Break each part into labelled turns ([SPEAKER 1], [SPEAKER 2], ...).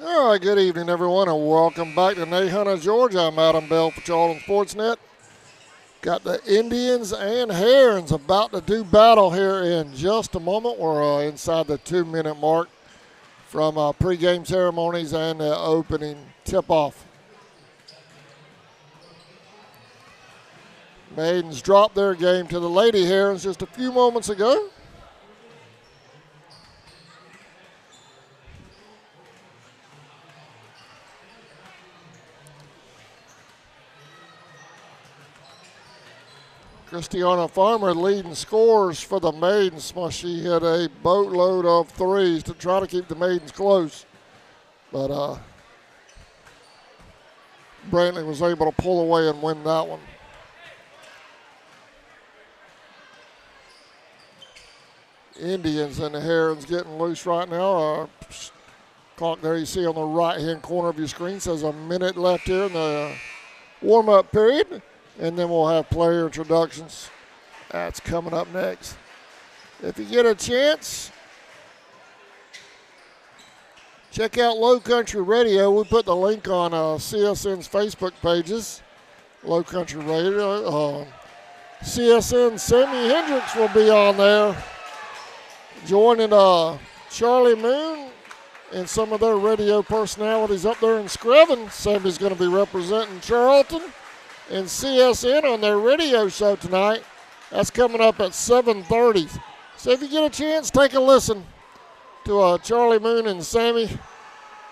[SPEAKER 1] All right, good evening, everyone, and welcome back to Nahunta, Georgia. I'm Adam Bell for Charlton Sportsnet. Got the Indians and Herons about to do battle here in just a moment. We're inside the 2-minute mark from pregame ceremonies and the opening tip-off. Maidens dropped their game to the Lady Herons just a few moments ago. Christiana Farmer leading scores for the Maidens. She hit a boatload of threes to try to keep the Maidens close. But Brantley was able to pull away and win that one. Indians and the Herons getting loose right now. Clock there you see on the right-hand corner of your screen says a minute left here in the warm-up period. And then we'll have player introductions. That's coming up next. If you get a chance, check out Low Country Radio. We put the link on CSN's Facebook pages. Low Country Radio. CSN Sammy Hendricks will be on there, joining Charlie Moon and some of their radio personalities up there in Screven. Sammy's going to be representing Charlton and CSN on their radio show tonight. That's coming up at 7:30. So if you get a chance, take a listen to Charlie Moon and Sammy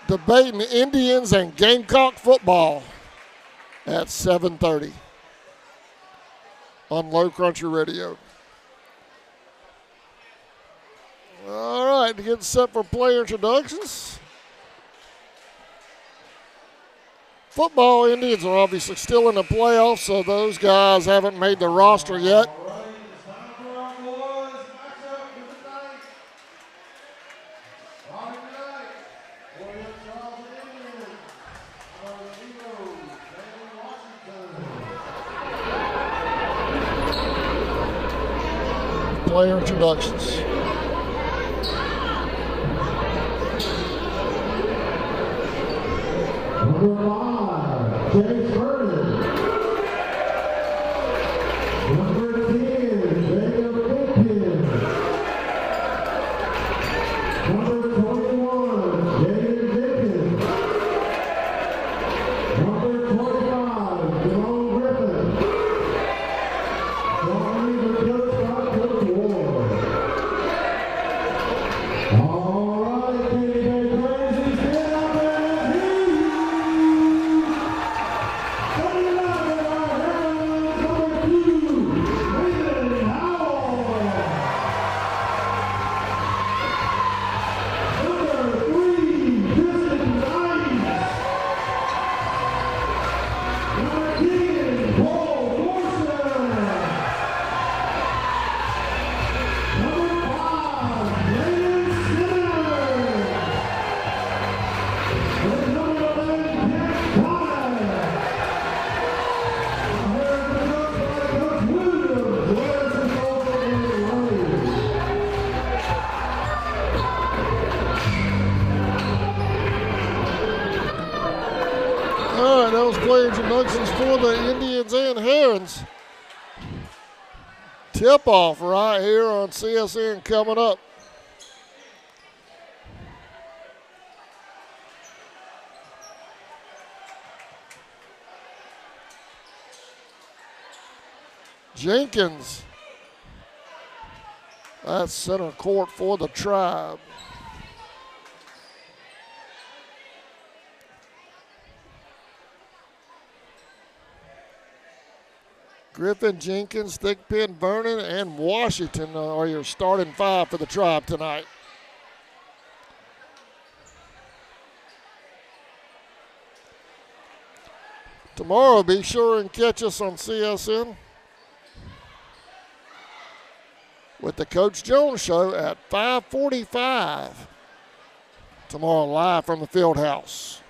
[SPEAKER 1] debating Indians and Gamecock football at 7:30 on Low Country Radio. All right, to get set for player introductions. Football Indians are obviously still in the playoffs, so those guys haven't made the roster yet. Player introductions.
[SPEAKER 2] James Vernon. Number 10, Jacob Pimpin. Number 21, Jaden Jenkins. Number 25, Jerome Griffin. Johnny the coach by Coach Ward. All right, Kenny Bay Crazy, stand up and hear you.
[SPEAKER 1] Those player introductions for the Indians and Herons. Tip-off right here on CSN coming up. Jenkins. That's center court for the Tribe. Griffin, Jenkins, Thigpen, Vernon, and Washington are your starting five for the Tribe tonight. Tomorrow, be sure and catch us on CSN with the Coach Jones Show at 5:45. Tomorrow, live from the field house.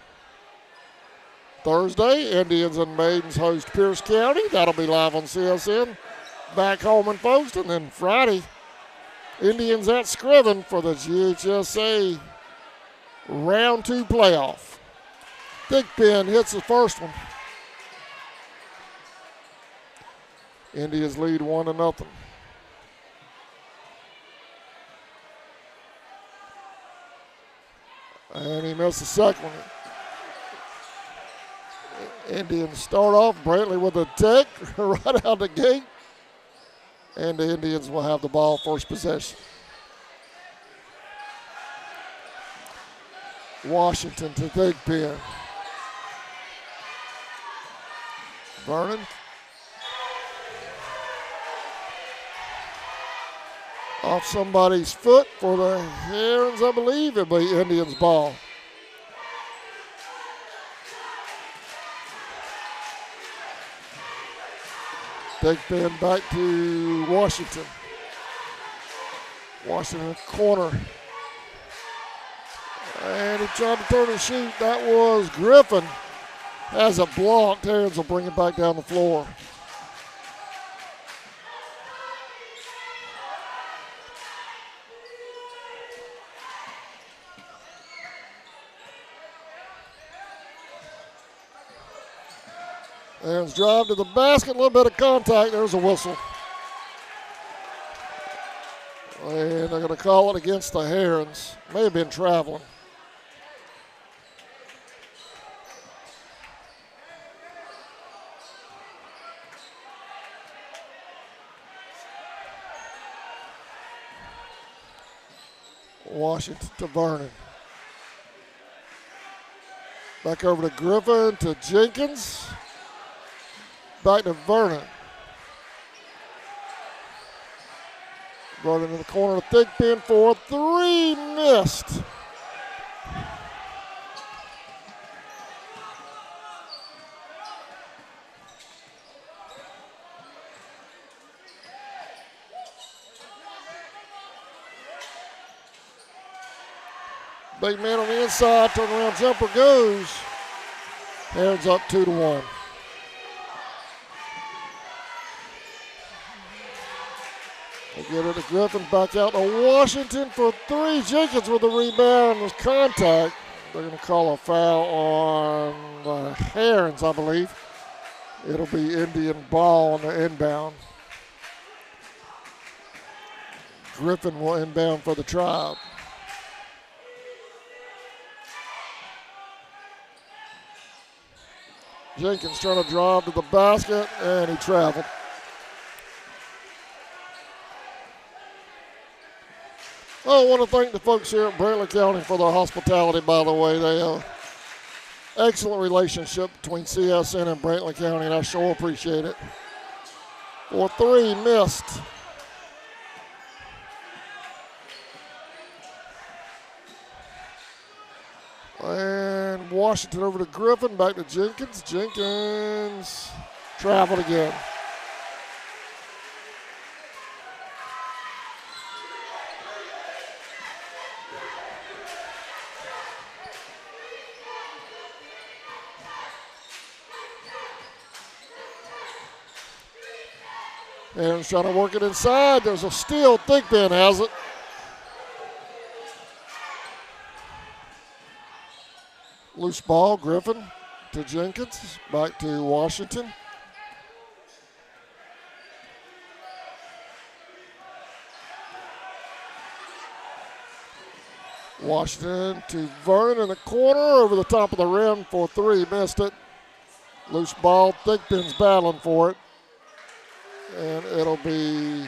[SPEAKER 1] Thursday, Indians and Maidens host Pierce County. That'll be live on CSN. Back home in Folkestone. And then Friday, Indians at Screven for the GHSA Round 2 playoff. Thigpen hits the first one. Indians lead 1-0. And he missed the second one. Indians start off. Brantley with a tech right out the gate. And the Indians will have the ball first possession. Washington to Thigpen. Vernon. Off somebody's foot for the Herons, I believe. It'll be Indians' ball. Thigpen back to Washington. Washington corner. And he tried to turn and shoot. That was Griffin. Has it blocked. Herons will bring it back down the floor. Herons drive to the basket, a little bit of contact. There's a whistle. And they're going to call it against the Herons. May have been traveling. Washington to Vernon. Back over to Griffin to Jenkins. Back to Vernon. Vernon in the corner to Thigpen for 3, missed. Big man on the inside, turnaround jumper goes. Herons up 2-1. They get it to Griffin, back out to Washington for 3. Jenkins with the rebound, was contact. They're going to call a foul on the Herons, I believe. It'll be Indian ball on the inbound. Griffin will inbound for the Tribe. Jenkins trying to drive to the basket, and he traveled. I want to thank the folks here at Brantley County for their hospitality, by the way. They have an excellent relationship between CSN and Brantley County, and I sure appreciate it. For 3, missed. And Washington over to Griffin, back to Jenkins. Jenkins traveled again. And trying to work it inside. There's a steal. Thigpen has it. Loose ball, Griffin to Jenkins, back to Washington. Washington to Vernon in the corner, over the top of the rim for 3, missed it. Loose ball, Thigpen's battling for it. And it'll be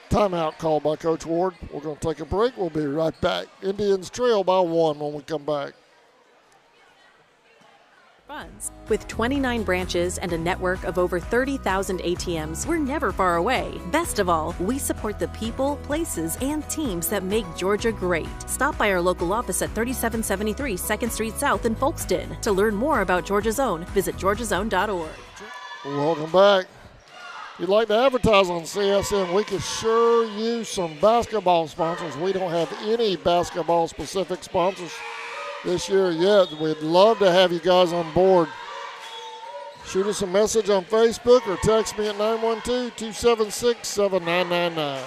[SPEAKER 1] timeout called by Coach Ward. We're going to take a break. We'll be right back. Indians trail by 1 when we come back.
[SPEAKER 3] Funds. With 29 branches and a network of over 30,000 ATMs, we're never far away. Best of all, we support the people, places, and teams that make Georgia great. Stop by our local office at 3773 2nd Street South in Folkston. To learn more about Georgia's Own, visit georgiasown.org.
[SPEAKER 1] Welcome back. If you'd like to advertise on CSN, we could sure use some basketball sponsors. We don't have any basketball-specific sponsors this year yet. We'd love to have you guys on board. Shoot us a message on Facebook or text me at 912-276-7999.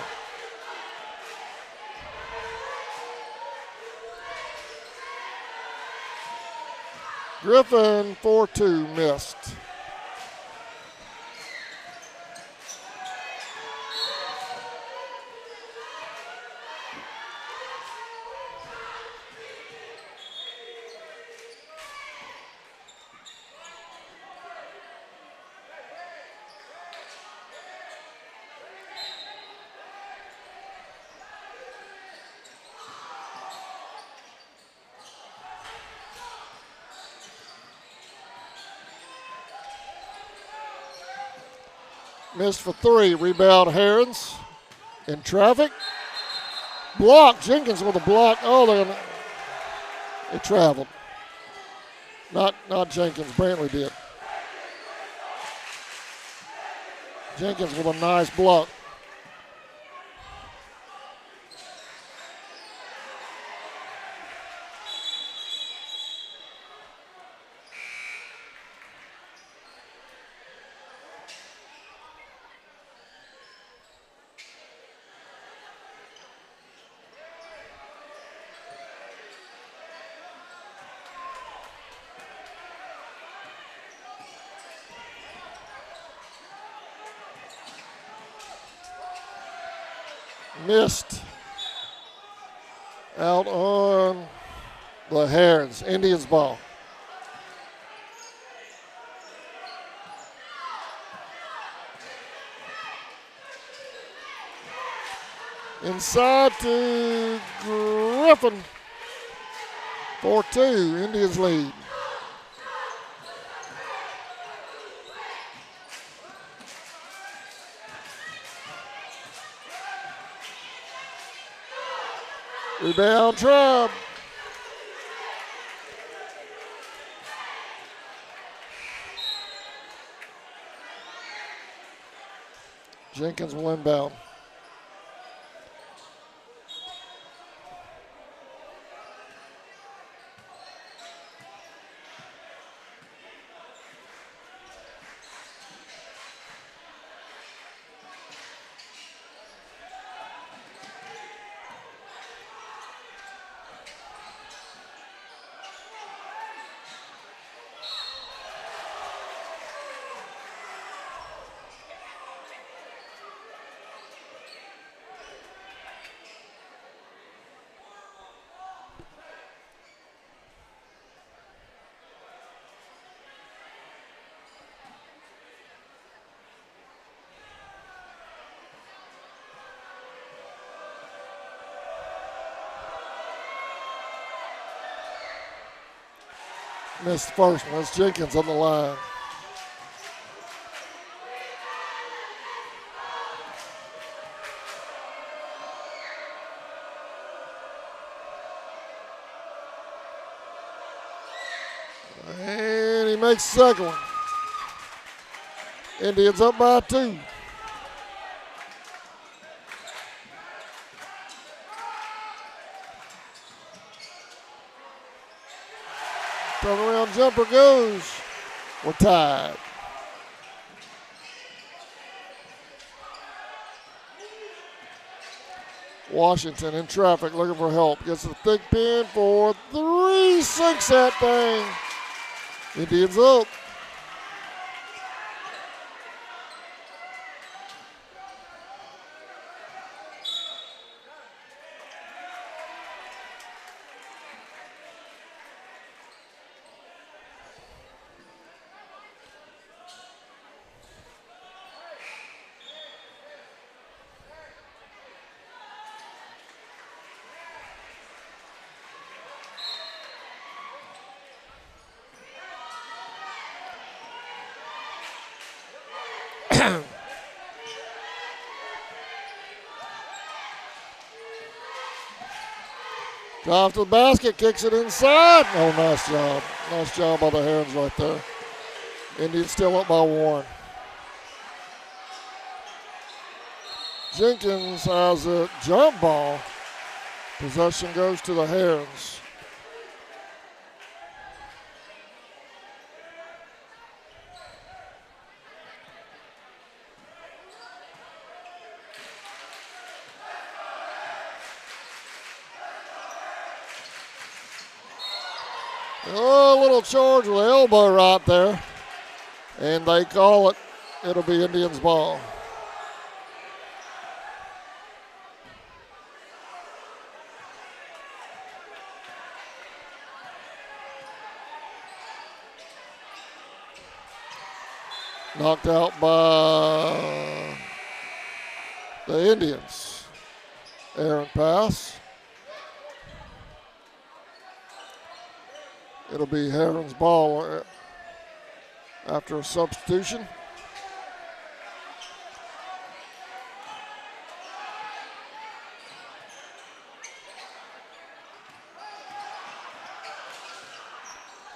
[SPEAKER 1] Griffin 4-2 missed. Missed for 3. Rebound Herons in traffic. Block. Jenkins with a block. Oh, it traveled. Not Jenkins. Brantley did. Jenkins with a nice block. Missed. Out on the Herons. Indians ball. Inside to Griffin. 4-2. Indians lead. Rebound Traub. Jenkins will inbound. Missed the first one. That's Jenkins on the line. And he makes the second one. Indians up by 2. Turnaround jumper goes. We're tied. Washington in traffic looking for help. Gets a thick pin for 3. Sinks that thing. Indians up. Drive to the basket, kicks it inside. Oh, nice job. Nice job by the Herons right there. Indians still up by 1. Jenkins has a jump ball. Possession goes to the Herons. Oh, a little charge with the elbow right there. And they call it. It'll be Indians ball. Knocked out by the Indians. Errant pass. It'll be Heron's ball after a substitution.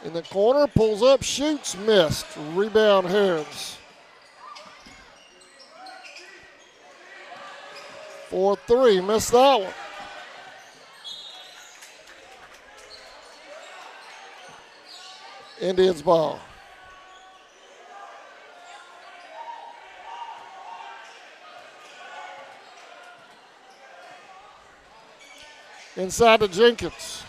[SPEAKER 1] In the corner, pulls up, shoots, missed. Rebound, Herons. 4-3, missed that one. Indians ball. Inside to Jenkins.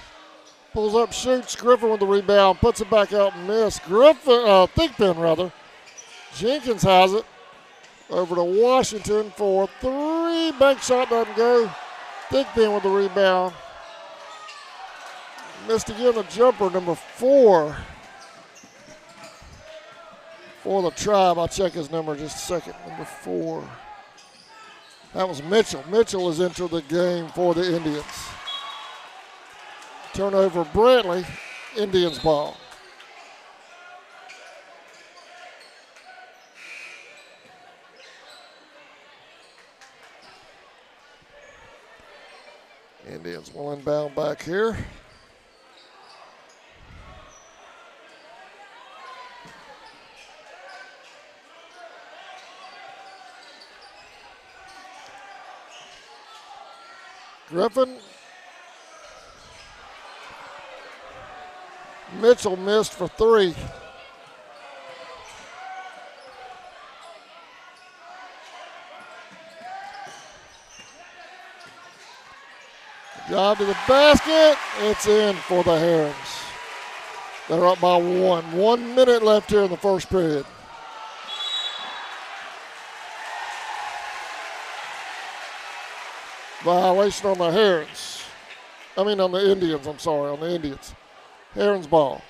[SPEAKER 1] Pulls up, shoots. Griffin with the rebound. Puts it back out and missed. Griffin, Thigpen rather. Jenkins has it. Over to Washington for 3. Bank shot doesn't go. Thigpen with the rebound. Missed again the jumper, number 4. For the Tribe. I'll check his number in just a second. Number 4. That was Mitchell. Mitchell has entered the game for the Indians. Turnover, Brantley. Indians ball. Indians will inbound back here. Griffin. Mitchell missed for 3. Drive to the basket. It's in for the Herons. They're up by 1. 1 minute left here in the first period. Violation on the Herons. I mean on the Indians, I'm sorry, on the Indians. Herons ball.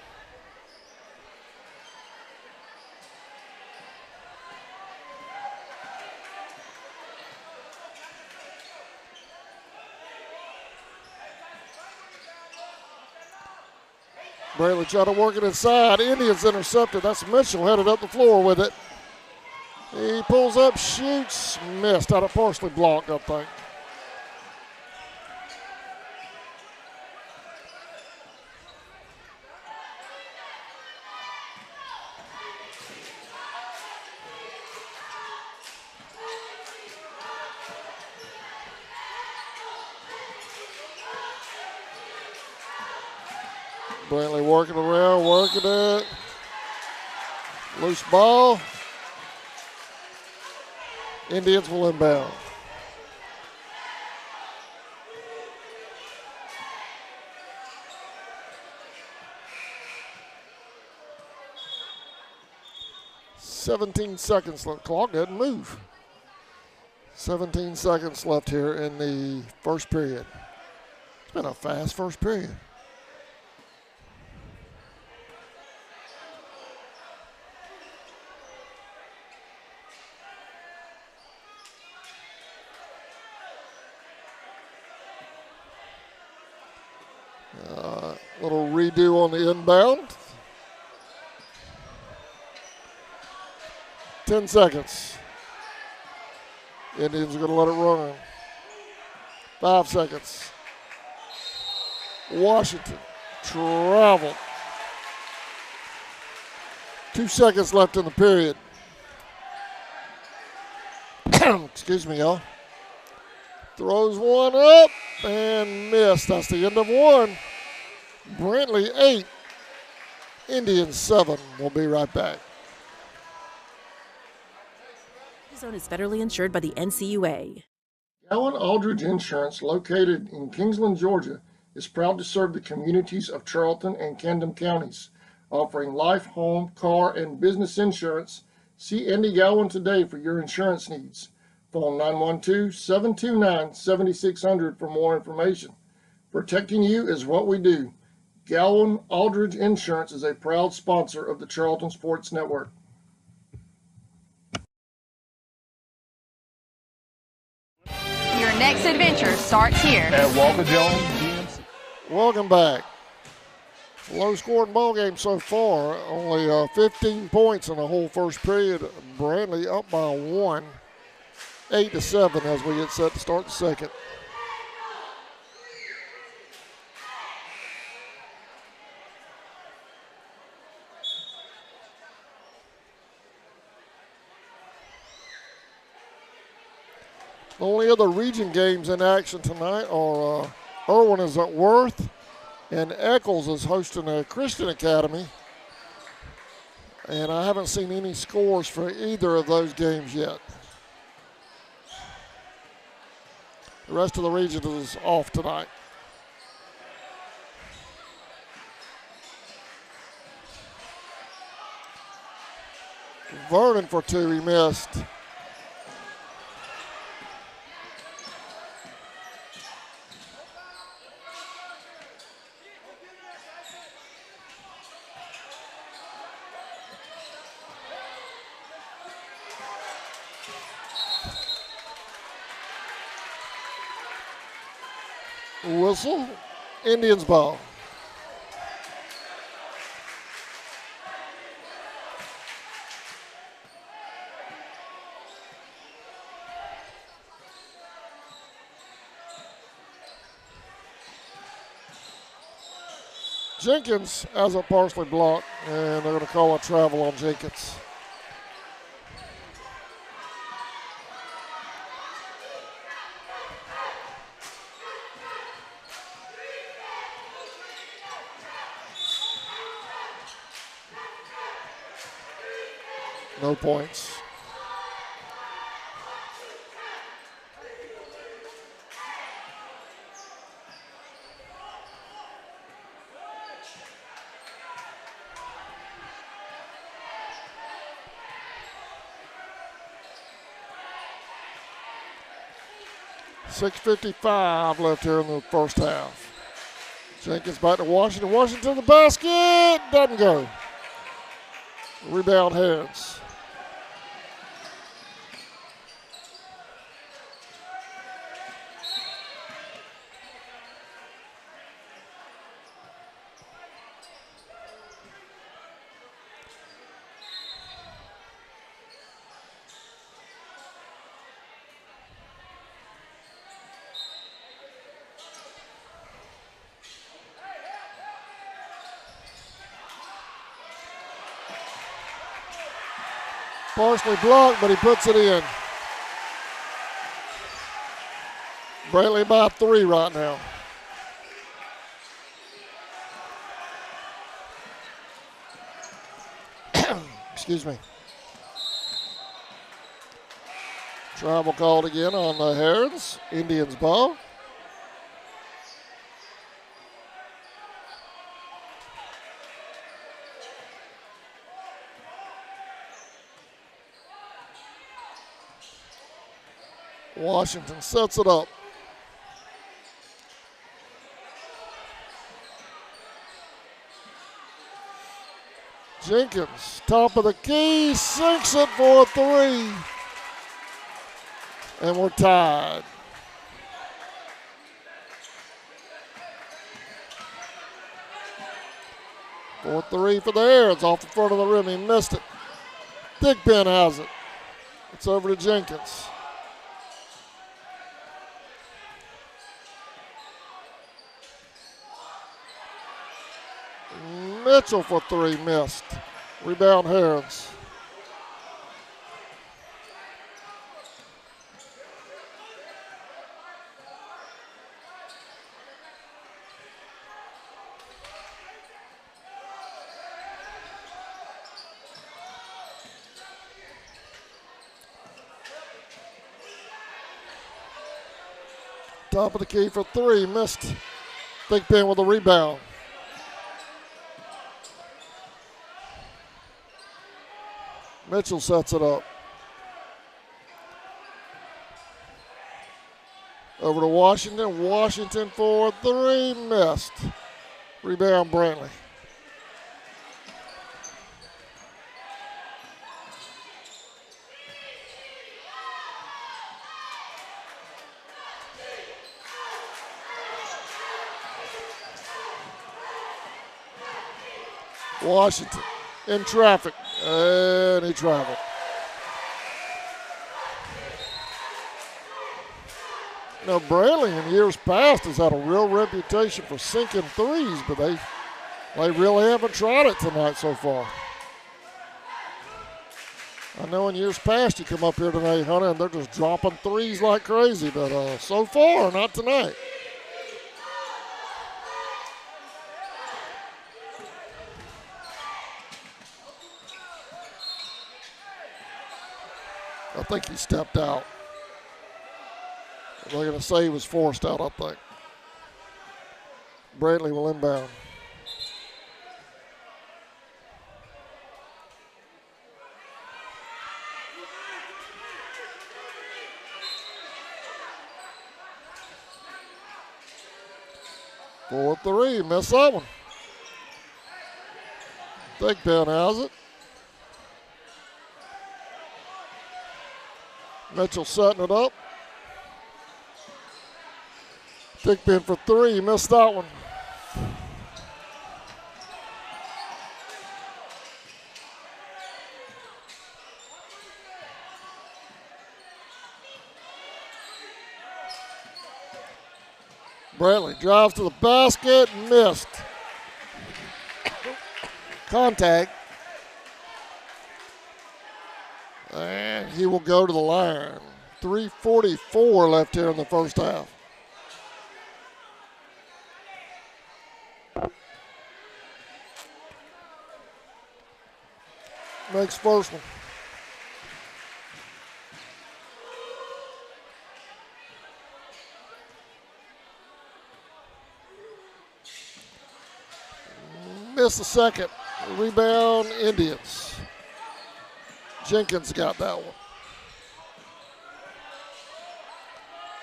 [SPEAKER 1] Brantley trying to work it inside. Indians intercepted. That's Mitchell headed up the floor with it. He pulls up, shoots, missed. Out of partially blocked, I think. Brantley working around, working it. Loose ball. Indians will inbound. "17 seconds left. Clock doesn't move. 17 seconds left here in the first period. It's been a fast first period. Little redo on the inbound. 10 seconds. Indians are going to let it run. 5 seconds. Washington traveled. 2 seconds left in the period. Excuse me, y'all. Throws one up and missed. That's the end of 1. Brantley 8, Indians 7. We'll be right back.
[SPEAKER 3] This zone is federally insured by the NCUA.
[SPEAKER 1] Allen Aldridge Insurance, located in Kingsland, Georgia, is proud to serve the communities of Charlton and Camden counties, offering life, home, car, and business insurance. See Andy Gowan today for your insurance needs. Phone 912-729-7600 for more information. Protecting you is what we do. Gowan Aldridge Insurance is a proud sponsor of the Charlton Sports Network.
[SPEAKER 4] Your next adventure starts here
[SPEAKER 2] At Walker Jones GMC.
[SPEAKER 1] Welcome back. Low-scoring ball game so far. Only 15 points in the whole first period. Brantley up by 1, 8-7 as we get set to start the second. The only other region games in action tonight are Irwin is at Worth, and Eccles is hosting a Christian Academy. And I haven't seen any scores for either of those games yet. The rest of the region is off tonight. Vernon for 2, he missed. Whistle, Indians ball. Jenkins has a partially blocked, and they're going to call a travel on Jenkins. No points. .6:55 left here in the first half. Jenkins back to Washington. Washington to the basket. Doesn't go. Rebound heads. Partially blocked, but he puts it in. Brantley by 3 right now. Excuse me. Travel called again on the Herons. Indians ball. Washington sets it up. Jenkins, top of the key, sinks it for a 3. And we're tied. For 3 for the Herons, off the front of the rim. He missed it. Thigpen has it. It's over to Jenkins. Mitchell for 3, missed. Rebound Herons. Top of the key for 3, missed. Thigpen with the rebound. Mitchell sets it up. Over to Washington. Washington for three. Missed. Rebound Brantley. Washington in traffic, and he traveled. Now, Brantley in years past has had a real reputation for sinking threes, but they really haven't tried it tonight so far. I know in years past you come up here tonight, Hunter, and they're just dropping threes like crazy, but so far, not tonight. I think he stepped out. They're going to say he was forced out, I think. Brantley will inbound. For three, missed that one. Thigpen has it. Mitchell setting it up. Thigpen for three, missed that one. Brantley drives to the basket, missed. Contact. And he will go to the line. 3:44 left here in the first half. Makes first one. Missed the second. Rebound, Indians. Jenkins got that one.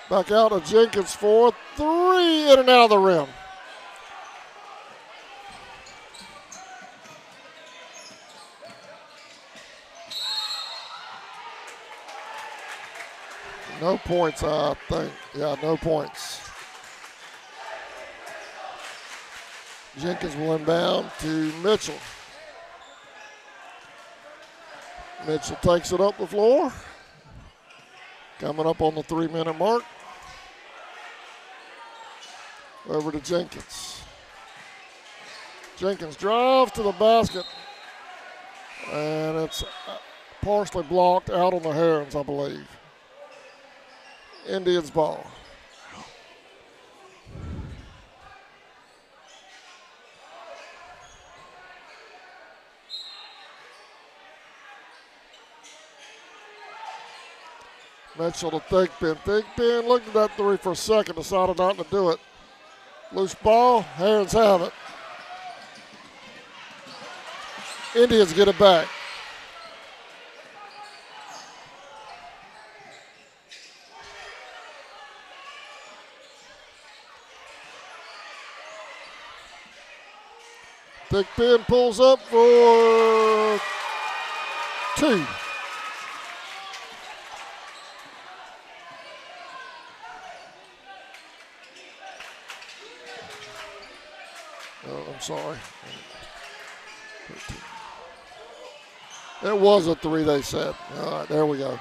[SPEAKER 1] Back out to Jenkins for three, in and out of the rim. No points, I think. Yeah, no points. Jenkins will inbound to Mitchell. Mitchell takes it up the floor. Coming up on the 3-minute mark. Over to Jenkins. Jenkins drives to the basket. And it's partially blocked out on the Herons, I believe. Indians ball. Mitchell to Thigpen. Thigpen looked at that three for a second, decided not to do it. Loose ball, Herons have it. Indians get it back. Thigpen pulls up for two. I'm sorry. It was a three, they said. All right, there we go.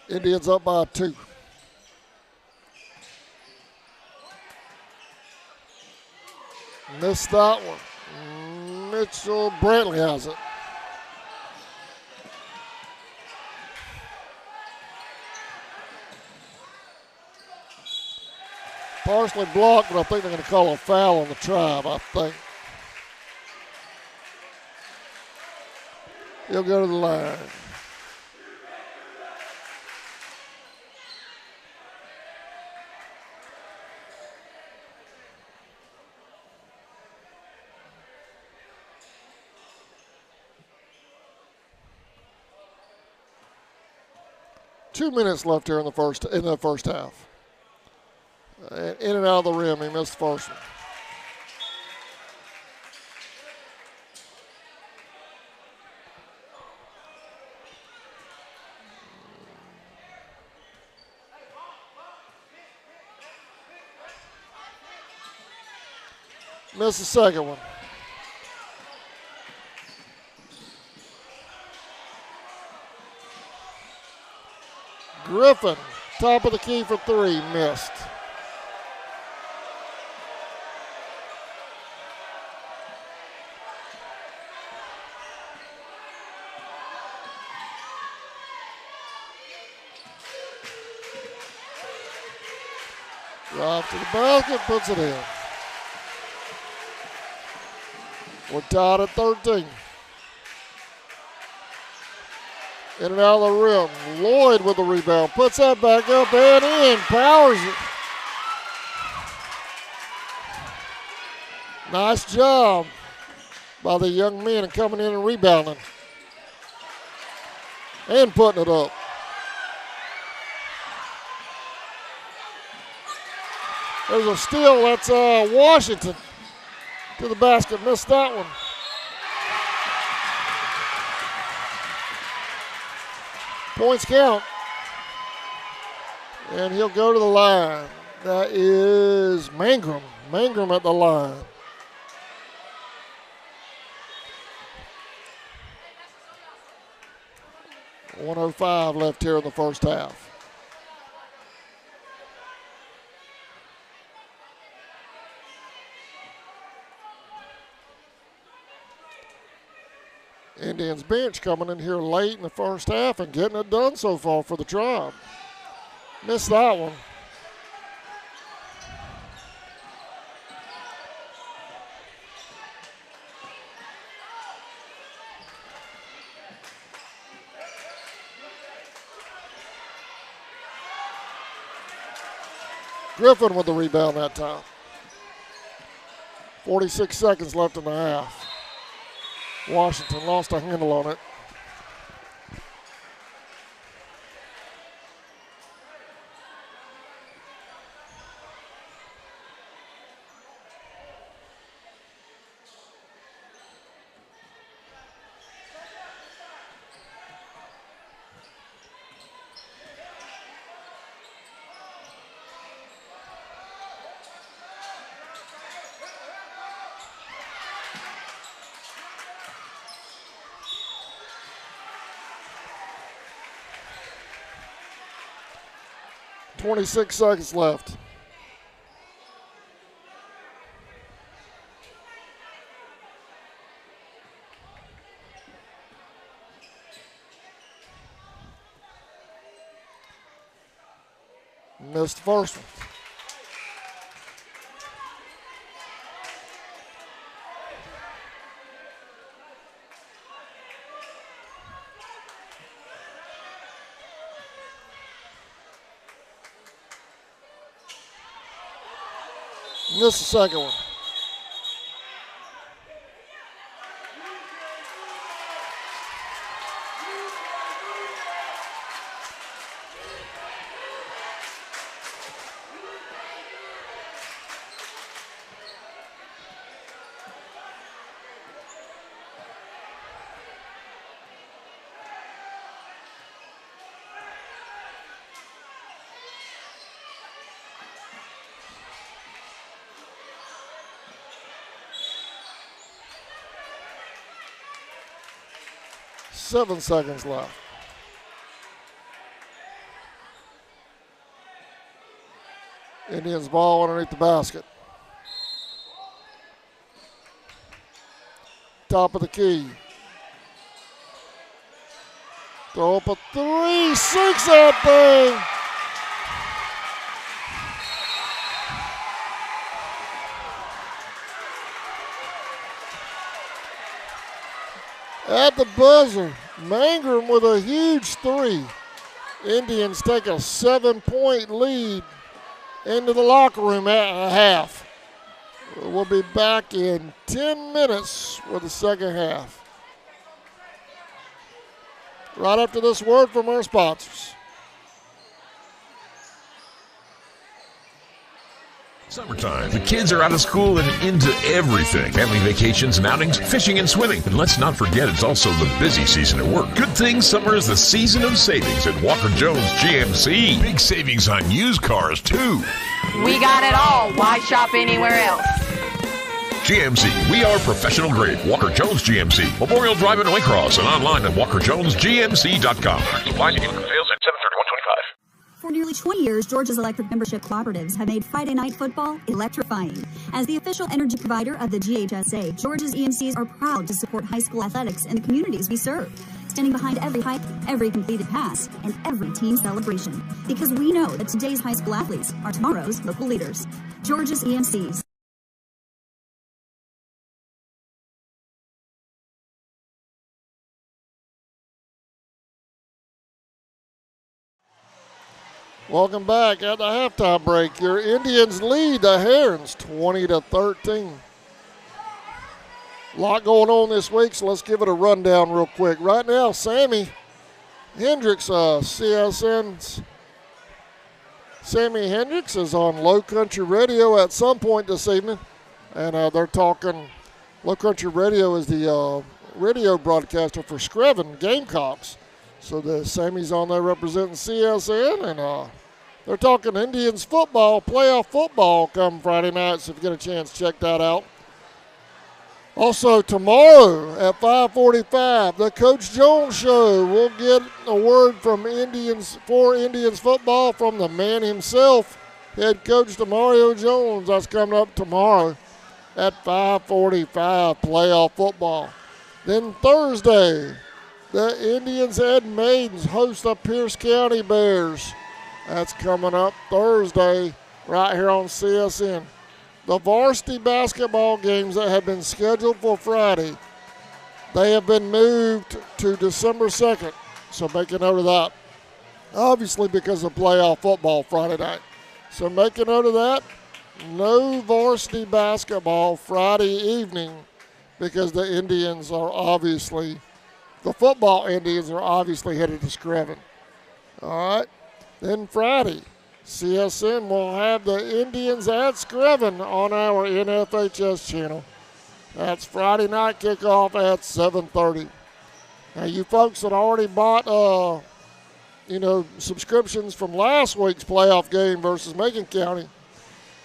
[SPEAKER 1] Indians up by two. Missed that one. Mitchell, Brantley has it. Partially blocked, but I think they're going to call a foul on the Tribe, I think. He'll go to the line. 2 minutes left here in the first half. In and out of the rim, he missed the first one. Missed the second one. Griffin, top of the key for three, missed. Drive to the basket, puts it in. We're tied at 13. In and out of the rim. Lloyd with the rebound. Puts that back up and in. Powers it. Nice job by the young men coming in and rebounding. And putting it up. There's a steal. That's Washington. To the basket, missed that one. Points count. And he'll go to the line. That is Mangrum. Mangrum at the line. .105 left here in the first half. Indians bench coming in here late in the first half and getting it done so far for the Tribe. Missed that one. Griffin with the rebound that time. 46 seconds left in the half. Washington lost a handle on it. .26 seconds left. Missed the first one. Missed the second one. Seven seconds left. Indians ball underneath the basket. Top of the key. Throw up a three, sinks that thing. At the buzzer, Mangrum with a huge three. Indians take a 7-point lead into the locker room at half. We'll be back in 10 minutes with the second half. Right after this word from our sponsors.
[SPEAKER 5] Summertime. The kids are out of school and into everything. Family vacations and outings, fishing and swimming. And let's not forget it's also the busy season at work. Good thing summer is the season of savings at Walker Jones GMC. Big savings on used cars, too.
[SPEAKER 4] We got it all. Why shop anywhere else?
[SPEAKER 5] GMC, we are professional grade. Walker Jones GMC, Memorial Drive in Waycross, and online at walkerjonesgmc.com. Supplies and fails at 7/31/25.
[SPEAKER 6] For nearly 20 years, Georgia's electric membership cooperatives have made Friday night football electrifying. As the official energy provider of the GHSA, Georgia's EMCs are proud to support high school athletics in the communities we serve, standing behind every hike, every completed pass, and every team celebration. Because we know that today's high school athletes are tomorrow's local leaders. Georgia's EMCs.
[SPEAKER 1] Welcome back at the halftime break. Your Indians lead the Herons 20-13. A lot going on this week, so let's give it a rundown real quick. Right now, Sammy Hendricks, CSN's Sammy Hendricks is on Low Country Radio at some point this evening, and they're talking. Low Country Radio is the radio broadcaster for Screven Gamecocks. So Sammy's on there representing CSN, and they're talking Indians football, playoff football come Friday night, so if you get a chance, check that out. Also, tomorrow at 5:45, the Coach Jones Show. We'll get a word from Indians football from the man himself, head coach Demario Jones. That's coming up tomorrow at 5:45, playoff football. Then Thursday, the Indians Ed Maidens host the Pierce County Bears. That's coming up Thursday right here on CSN. The varsity basketball games that have been scheduled for Friday, they have been moved to December 2nd. So make a note of that. Obviously because of playoff football Friday night. So make a note of that. No varsity basketball Friday evening because the Indians are obviously the football Indians are obviously headed to Screven. All right. Then Friday, CSN will have the Indians at Screven on our NFHS channel. That's Friday night kickoff at 7:30. Now, you folks that already bought, subscriptions from last week's playoff game versus Macon County,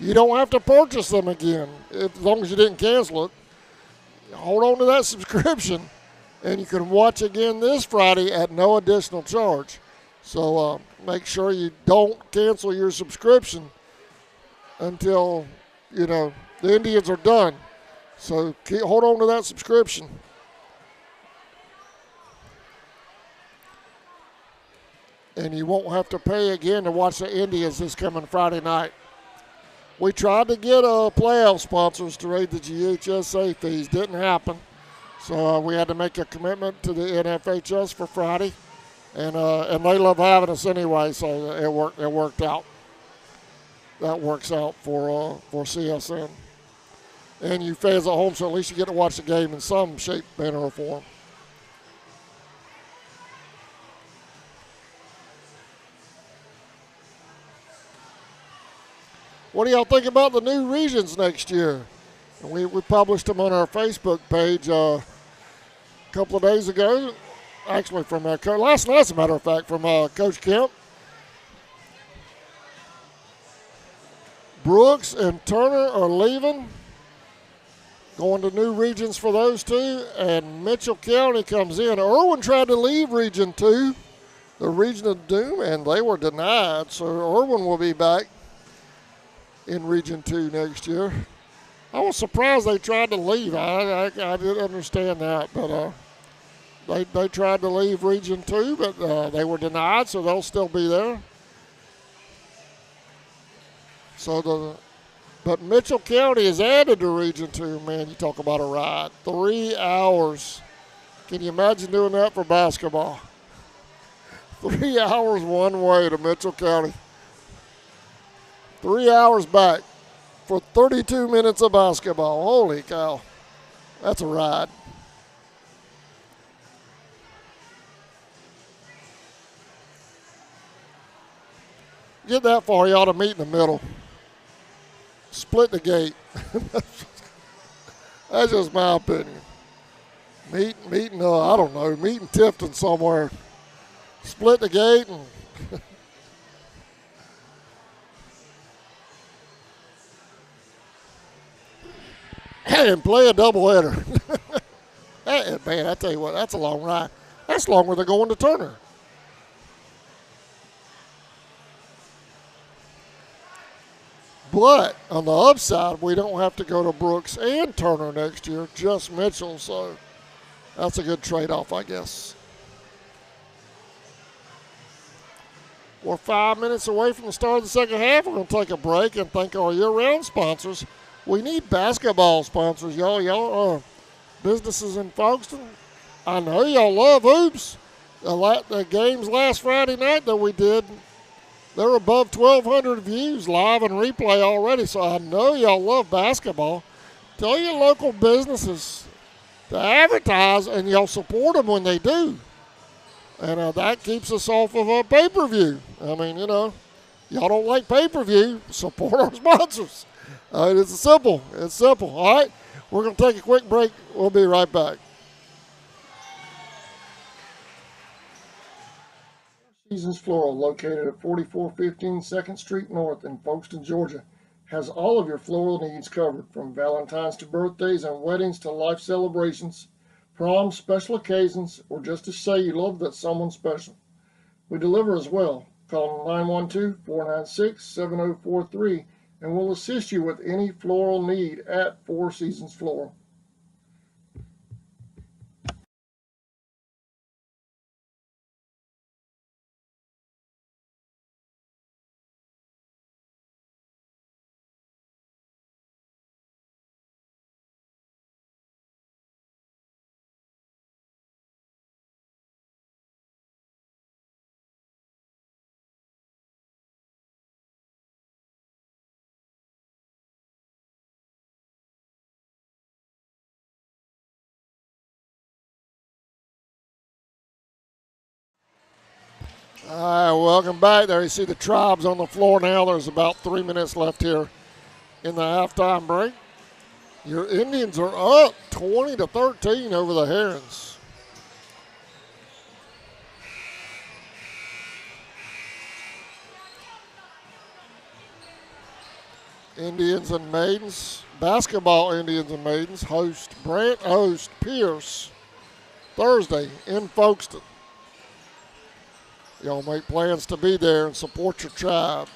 [SPEAKER 1] you don't have to purchase them again as long as you didn't cancel it. Hold on to that subscription. And you can watch again this Friday at no additional charge. So make sure you don't cancel your subscription until, the Indians are done. So hold on to that subscription. And you won't have to pay again to watch the Indians this coming Friday night. We tried to get playoff sponsors to raise the GHSA fees. Didn't happen. So we had to make a commitment to the NFHS for Friday, and they love having us anyway. So it worked out. That works out for CSN, and you fans at home, so at least you get to watch the game in some shape, manner, or form. What do y'all think about the new regions next year? We published them on our Facebook page a couple of days ago. Actually, from last night, as a matter of fact, from Coach Kemp. Brooks and Turner are leaving, going to new regions for those two, and Mitchell County comes in. Irwin tried to leave Region 2, the Region of Doom, and they were denied. So Irwin will be back in Region 2 next year. I was surprised they tried to leave. I didn't understand that, but they tried to leave Region 2, but they were denied, so they'll still be there. But Mitchell County is added to Region 2. Man, you talk about a ride. 3 hours. Can you imagine doing that for basketball? 3 hours one way to Mitchell County. 3 hours back for 32 minutes of basketball. Holy cow. That's a ride. Get that far, you ought to meet in the middle. split the gate. That's just my opinion. Meeting, I don't know, meeting Tifton somewhere. Split the gate and and play a doubleheader. Man, I tell you what, that's a long ride. That's longer than going to Turner. But on the upside, we don't have to go to Brooks and Turner next year, just Mitchell. So that's a good trade-off, I guess. We're 5 minutes away from the start of the second half. We're going to take a break and thank our year-round sponsors. We need basketball sponsors, y'all. Y'all businesses in Folkestone. I know y'all love hoops. The games last Friday night that we did, they're above 1,200 views live and replay already, so I know y'all love basketball. Tell your local businesses to advertise, and y'all support them when they do. And that keeps us off of a pay-per-view. I mean, y'all don't like pay-per-view, support our sponsors. It's simple. It's simple. All right, we're going to take a quick break. We'll be right back. Seasons Floral, located at 4415 2nd Street North in Folkestone, Georgia, has all of your floral needs covered, from Valentine's to birthdays and weddings to life celebrations, proms, special occasions, or just to say you love that someone special. We deliver as well. Call 912-496-7043 and we'll assist you with any floral need at Four Seasons Floral. All right, welcome back. There you see the Tribes on the floor now. There's about 3 minutes left here in the halftime break. Your Indians are up 20-13 over the Herons. Indians and Maidens, basketball Indians and Maidens host Pierce Thursday in Folkestone. Y'all make plans to be there and support your tribe.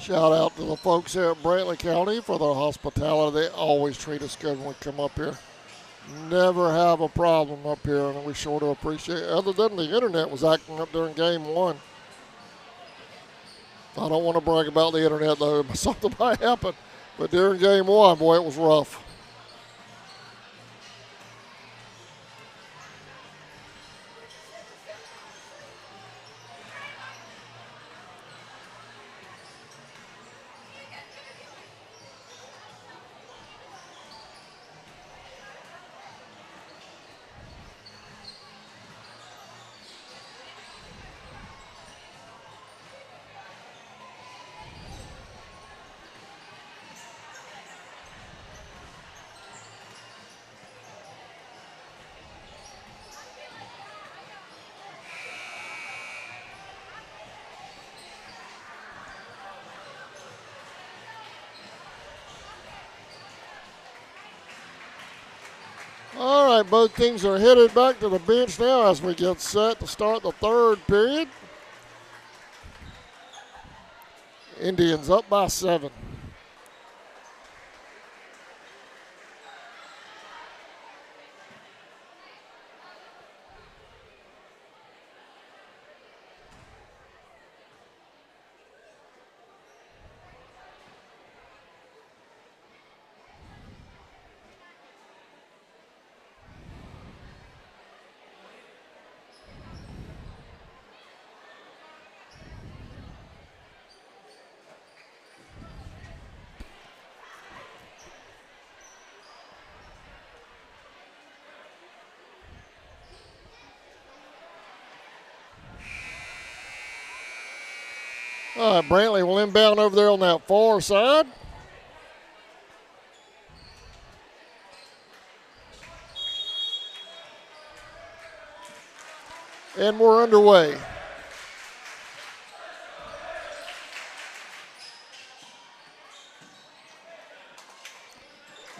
[SPEAKER 1] Shout out to the folks here at Brantley County for their hospitality. They always treat us good when we come up here. Never have a problem up here, and we sure do appreciate it. Other than the internet was acting up during game one. I don't want to brag about the internet, though. Something might happen. But during game one, boy, it was rough. All right, both teams are headed back to the bench now as we get set to start the third period. Indians up by 7. All right, Brantley will inbound over there on that far side. And we're underway.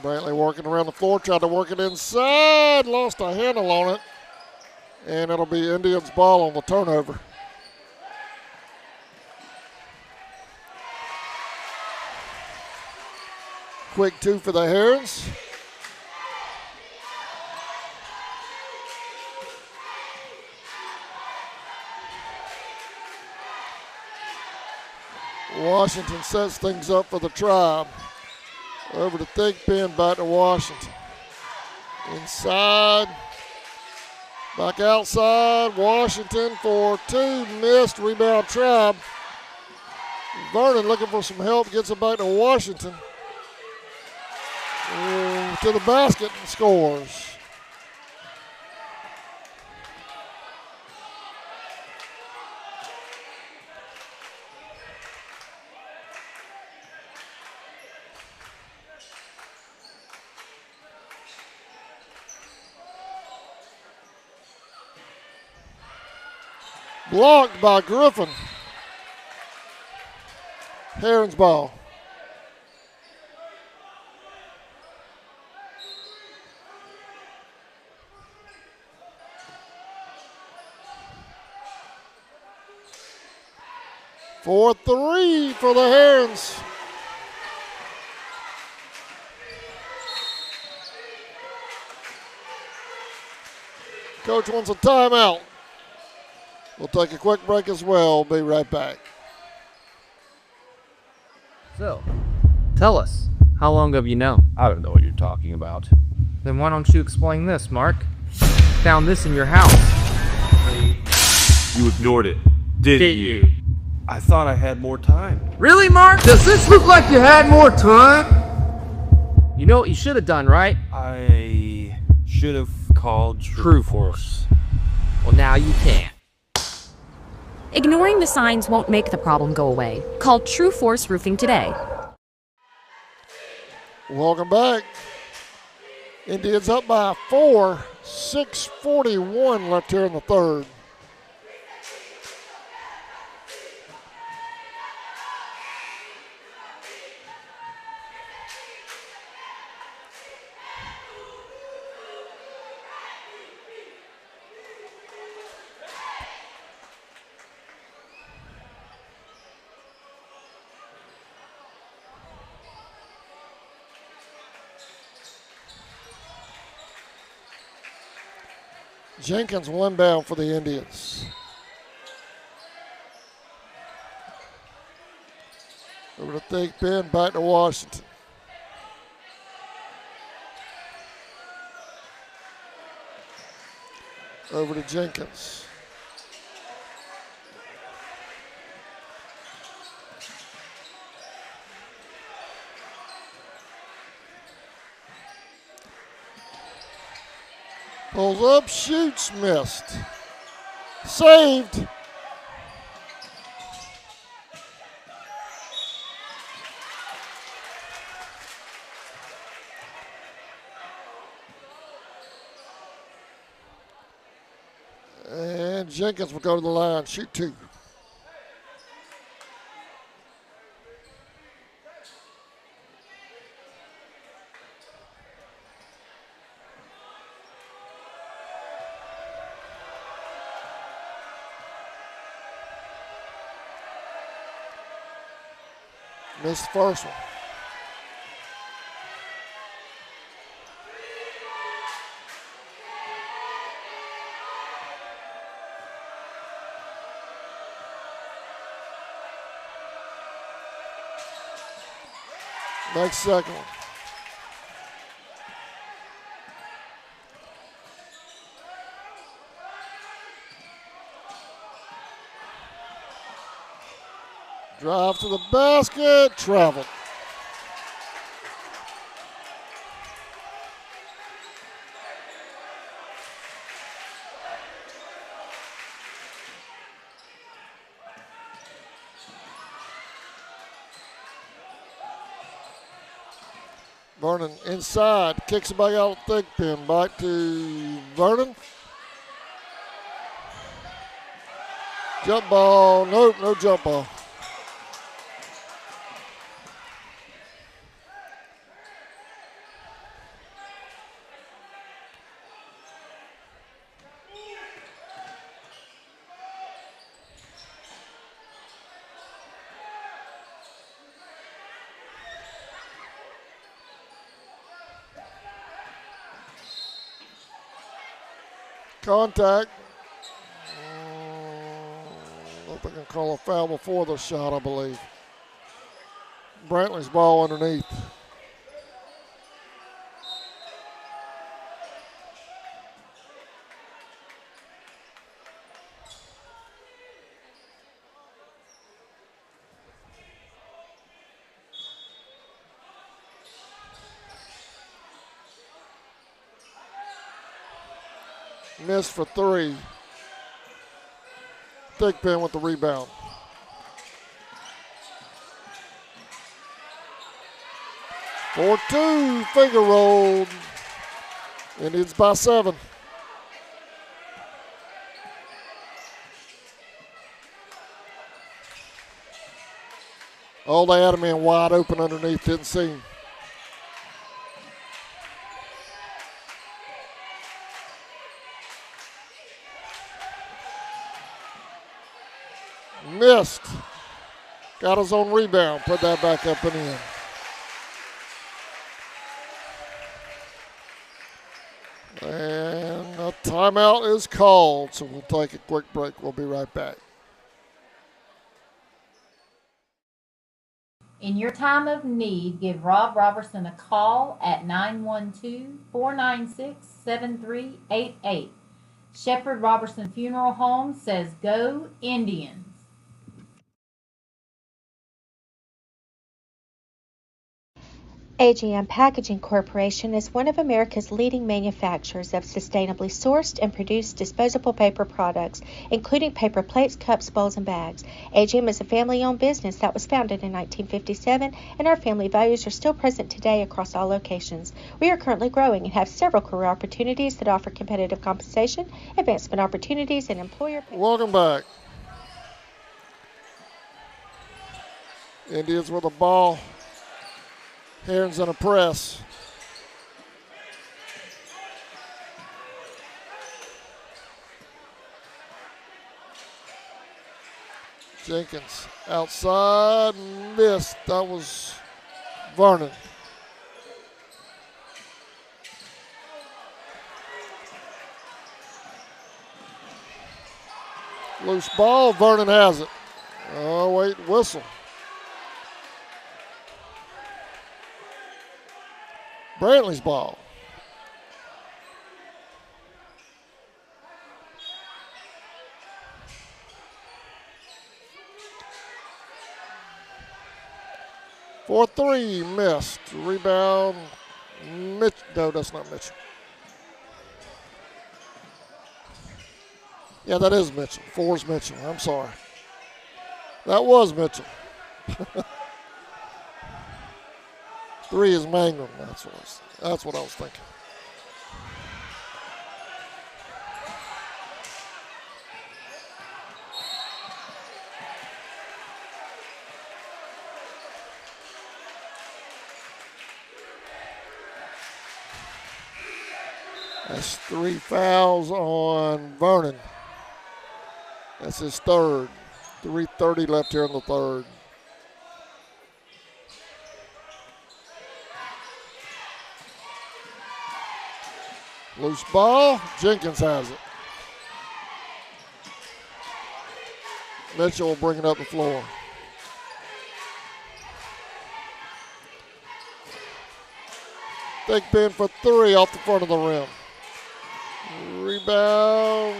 [SPEAKER 1] Brantley working around the floor, tried to work it inside, lost a handle on it, and it'll be Indians' ball on the turnover. Quick two for the Herons. Washington sets things up for the Tribe. Over to thick pin, back to Washington. Inside, back outside, Washington for two, missed, rebound Tribe. Vernon looking for some help, gets it back to Washington. To the basket and scores. Blocked by Griffin. Herons ball. For three for the Herons. Coach wants a timeout. We'll take a quick break as well. Be right back.
[SPEAKER 7] So, tell us, how long have you known?
[SPEAKER 8] I don't know what you're talking about.
[SPEAKER 7] Then why don't you explain this, Mark? Found this in your house.
[SPEAKER 8] You ignored it, didn't you? I thought I had more time.
[SPEAKER 7] Really, Mark? Does this look like you had more time? You know what you should have done, right?
[SPEAKER 8] I should have called True Force.
[SPEAKER 7] Well, now you can't.
[SPEAKER 9] Ignoring the signs won't make the problem go away. Call True Force Roofing today.
[SPEAKER 1] Welcome back. Indians up by 4, 6:41 left here in the third. Jenkins will inbound for the Indians. Over to thick pin, back to Washington. Over to Jenkins. Pulls up, shoots, missed. Saved. And Jenkins will go to the line, shoot two. Missed the first one. Next second one. Drive to the basket, travel. Vernon inside, kicks it back out to Thigpen. Back to Vernon. Jump ball, nope, no jump ball. Contact. They can call a foul before the shot, I believe. Brantley's ball underneath. Missed for three. Thigpen with the rebound. For two, finger rolled. Indians by 7. Oh, they had him in wide open underneath, didn't see him. Missed. Got his own rebound. Put that back up and in. And a timeout is called, so we'll take a quick break. We'll be right back.
[SPEAKER 10] In your time of need, give Rob Robertson a call at 912-496-7388. Shepherd Robertson Funeral Home says, "Go Indians."
[SPEAKER 11] AGM Packaging Corporation is one of America's leading manufacturers of sustainably sourced and produced disposable paper products, including paper plates, cups, bowls, and bags. AGM is a family-owned business that was founded in 1957, and our family values are still present today across all locations. We are currently growing and have several career opportunities that offer competitive compensation, advancement opportunities, and employer...
[SPEAKER 1] Welcome back. Indians with a ball. Herons in a press. Jenkins outside, missed. That was Vernon. Loose ball, Vernon has it. Oh, wait, whistle. Brantley's ball. For three, missed. Rebound, Mitch. No, that's not Mitchell. Yeah, that is Mitchell. 4's Mitchell. I'm sorry. That was Mitchell. 3 is Mangrum. That's what I was thinking. That's 3 fouls on Vernon. That's his third. 3:30 left here in the third. Loose ball, Jenkins has it. Mitchell will bring it up the floor. Thigpen for 3 off the front of the rim. Rebound.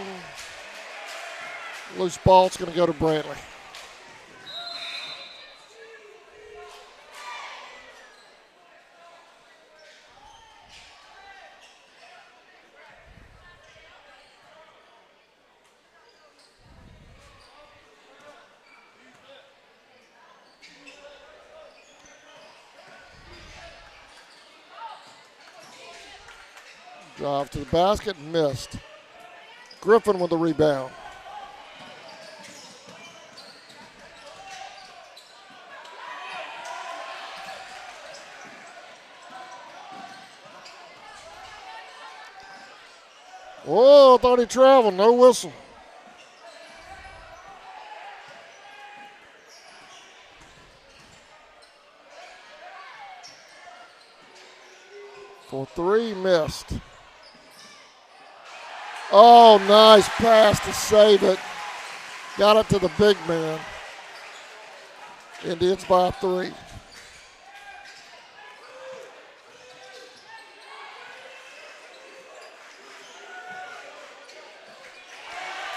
[SPEAKER 1] Loose ball, it's going to go to Brantley. Drive to the basket, missed. Griffin with the rebound. Whoa, I thought he traveled. No whistle. For three, missed. Oh, nice pass to save it. Got it to the big man. Indians by 3.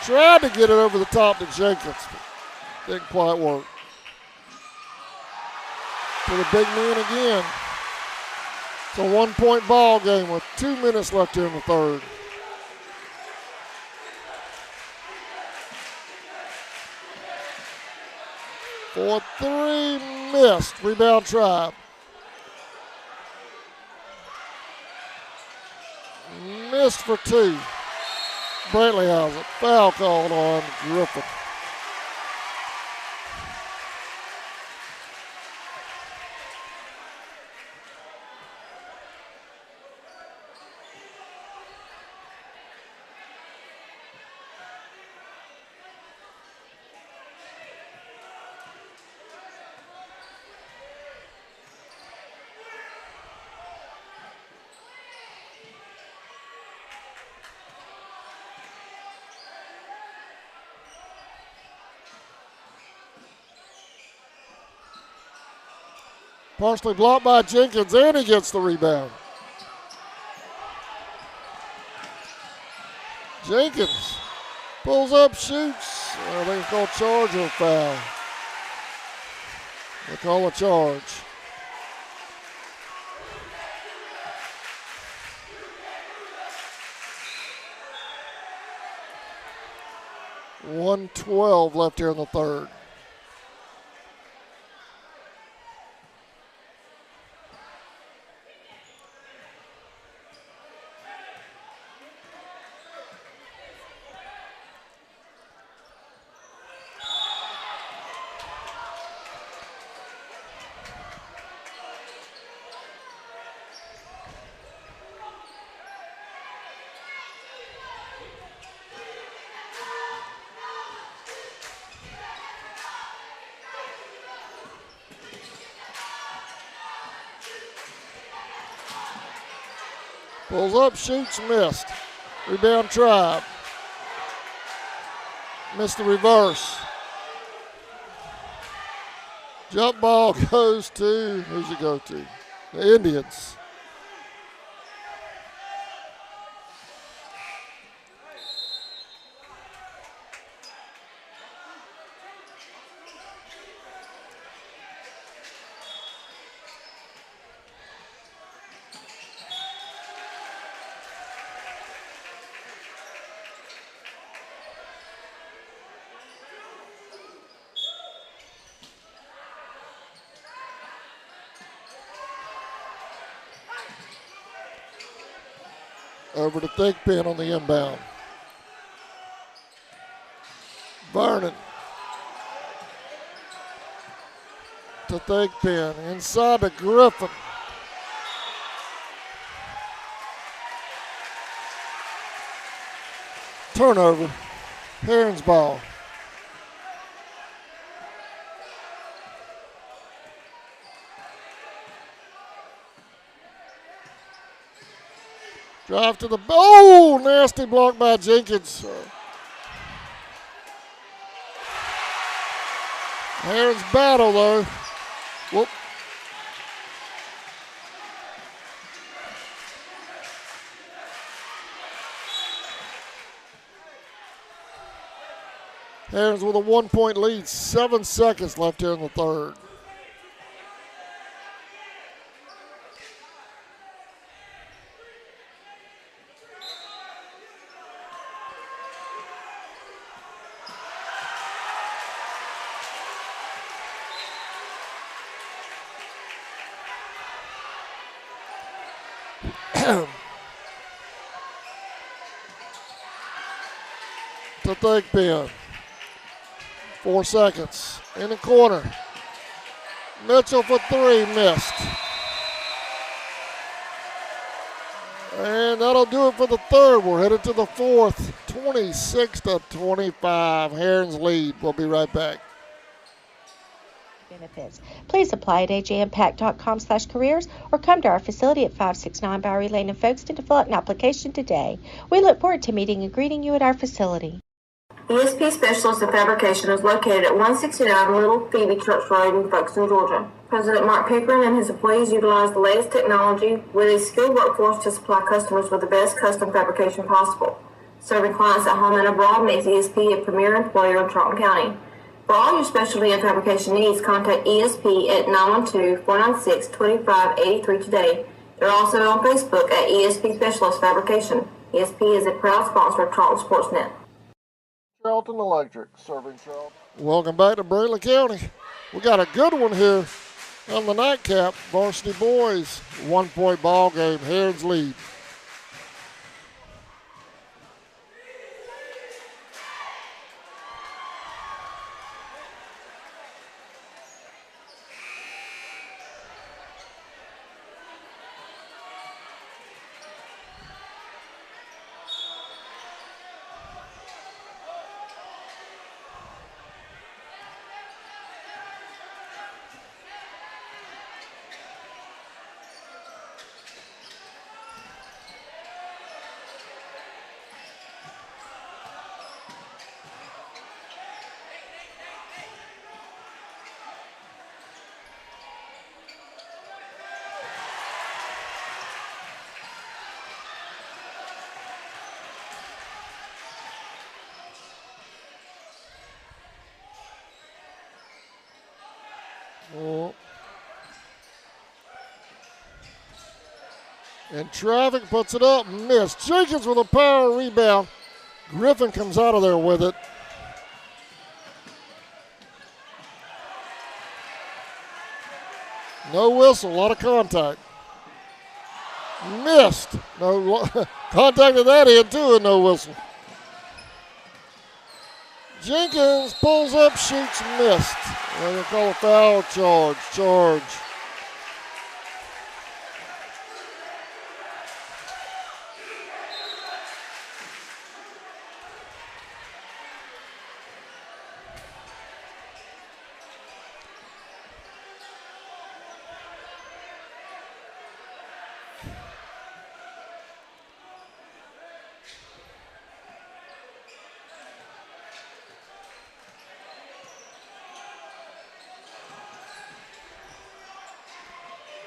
[SPEAKER 1] Tried to get it over the top to Jenkins, but didn't quite work. To the big man again. It's a 1-point ball game with 2 minutes left here in the third. For 3, missed. Rebound Tribe. Missed for 2. Brantley has it. Foul called on Griffin. Partially blocked by Jenkins, and he gets the rebound. Jenkins pulls up, shoots. I think it's called charge or foul. They call a charge. .112 left here in the third. Pulls up, shoots, missed. Rebound Tribe. Missed the reverse. Jump ball goes to, who's it go to? The Indians. Over to Thigpen on the inbound. Vernon to Thigpen, inside to Griffin. Turnover, Heron's ball. Drive to the, oh, nasty block by Jenkins. Heron's battle though. Whoop. Heron's with a 1-point lead, 7 seconds left here in the third. to Thigpen. 4 seconds. In the corner. Mitchell for three, missed. And that'll do it for the third. We're headed to the fourth. 26-25. Herons lead. We'll be right back.
[SPEAKER 11] Benefits. Please apply at ajimpact.com/careers or come to our facility at 569 Bowery Lane in Folkestone to fill out an application today. We look forward to meeting and greeting you at our facility.
[SPEAKER 12] ESP Specialist in Fabrication is located at 169 Little Phoebe Church Road in Folkestone, Georgia. President Mark Pickering and his employees utilize the latest technology with a skilled workforce to supply customers with the best custom fabrication possible. Serving clients at home and abroad makes ESP a premier employer in Charlton County. For all your specialty and fabrication needs, contact ESP at 912-496-2583 today. They're also on Facebook at ESP Specialist Fabrication. ESP is a proud sponsor of Charlton Sportsnet.
[SPEAKER 1] Charlton Electric, serving Charlton. Welcome back to Brantley County. We got a good one here on the nightcap. Varsity boys, 1-point ball game. Herons lead. Oh. And traffic puts it up, missed. Jenkins with a power rebound. Griffin comes out of there with it. No whistle, a lot of contact. Missed. No contact at that end too, and no whistle. Jenkins pulls up, shoots, missed. And they call a foul charge.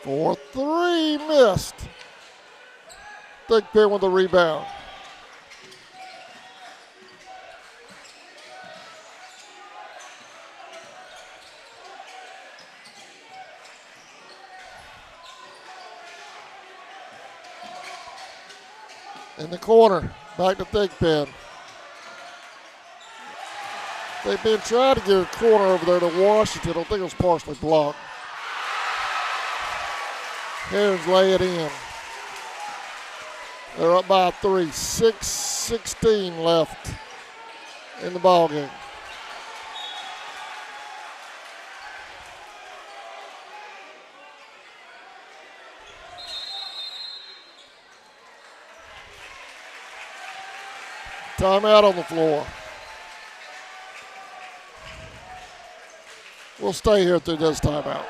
[SPEAKER 1] For three, missed. Thigpen with the rebound. In the corner, back to Thigpen. Thigpen tried to get a corner over there to Washington. I think it was partially blocked. Herons lay it in. They're up by three. 6:16 left in the ball game. Timeout on the floor. We'll stay here through this timeout.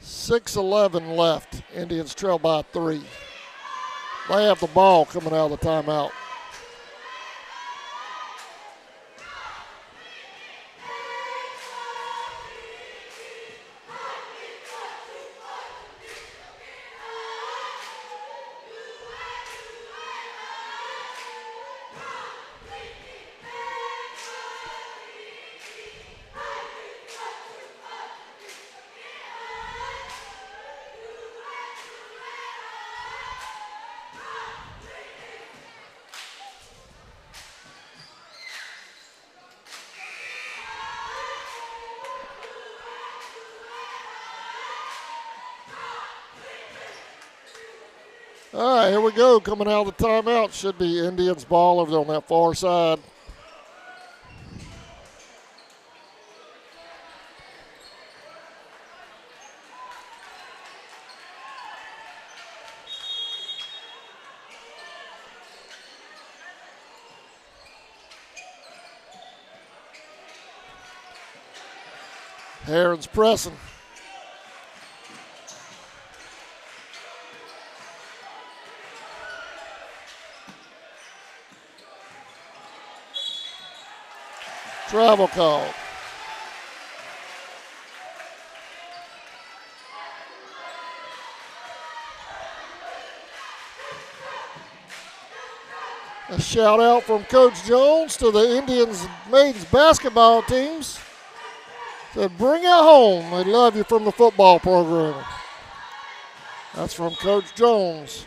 [SPEAKER 1] 6:11 left. Indians trail by three. They have the ball coming out of the timeout. All right, here we go. Coming out of the timeout. Should be Indians ball over on that far side. Herons pressing. Travel call. A shout out from Coach Jones to the Indians maidens basketball teams. Said, bring it home. They love you from the football program. That's from Coach Jones.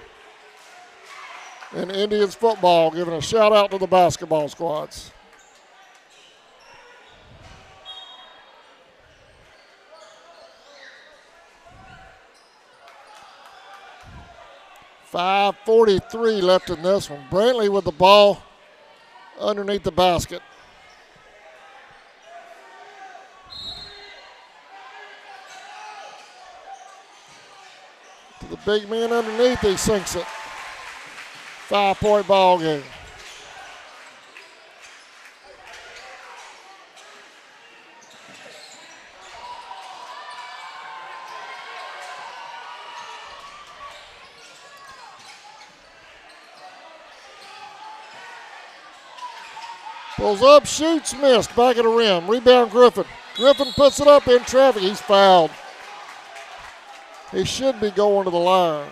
[SPEAKER 1] And Indians football giving a shout out to the basketball squads. .5:43 left in this one. Brantley with the ball underneath the basket. To the big man underneath, he sinks it. 5-point ball game. Pulls up, shoots, missed. Back of the rim. Rebound Griffin. Griffin puts it up in traffic. He's fouled. He should be going to the line.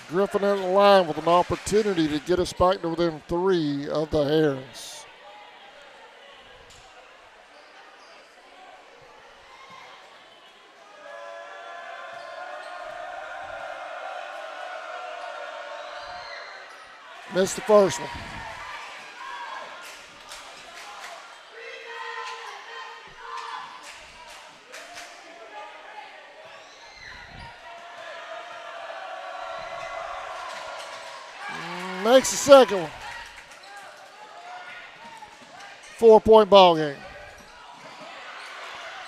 [SPEAKER 1] Griffin at the line with an opportunity to get us back to within 3 of the Herons. Missed the first one. Makes the second one. 4-point ball game.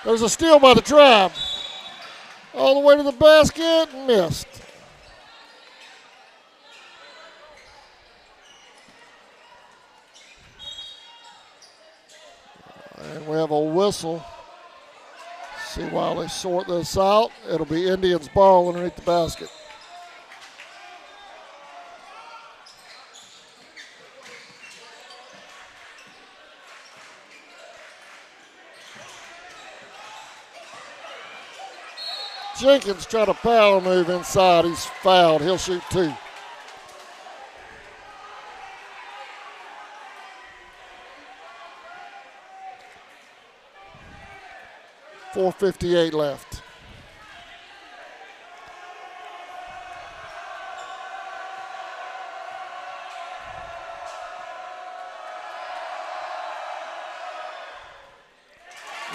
[SPEAKER 1] There's a steal by the Tribe. All the way to the basket, missed. And we have a whistle. See while they sort this out, it'll be Indians ball underneath the basket. Jenkins trying to power move inside. He's fouled. He'll shoot 2. .458 left.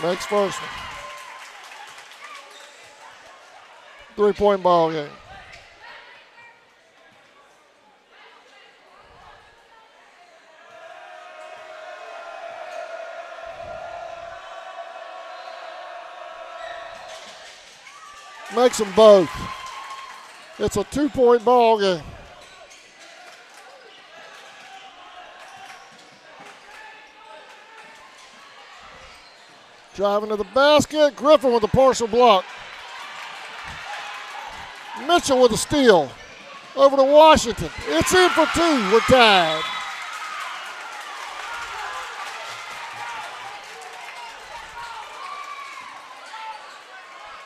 [SPEAKER 1] Next first one. 3-point ball game. Makes them both. It's a 2-point ball game. Driving to the basket. Griffin with a partial block. Mitchell with a steal. Over to Washington. It's in for 2. We're tied.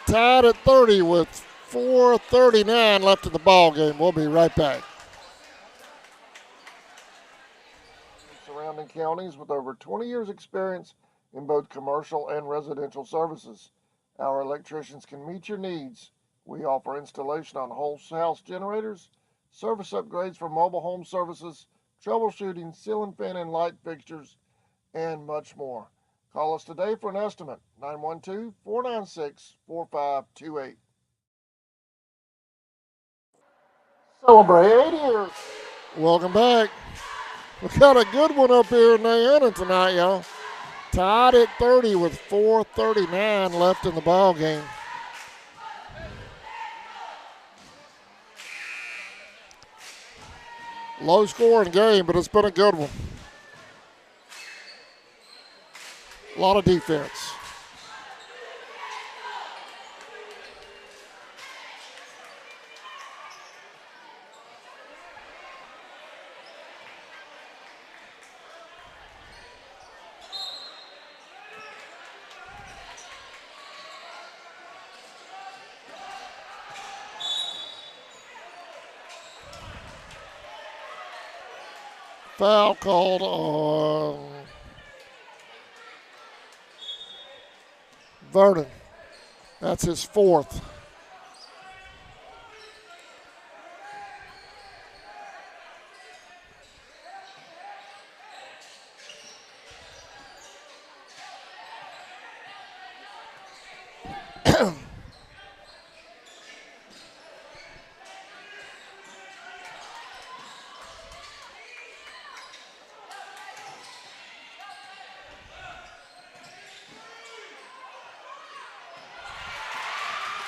[SPEAKER 1] Tied at 30 with 4:39 left in the ball game. We'll be right back. Surrounding counties with over 20 years experience in both commercial and residential services. Our electricians can meet your needs. We offer installation on whole house generators, service upgrades for mobile home services, troubleshooting, ceiling fan and light fixtures, and much more. Call us today for an estimate, 912-496-4528. Celebrate 8 years. Welcome back. We got a good one up here in Nayana tonight, y'all. Tied at 30 with 4:39 left in the ball game. Low scoring game, but it's been a good one. A lot of defense. Foul called on Vernon. That's his fourth.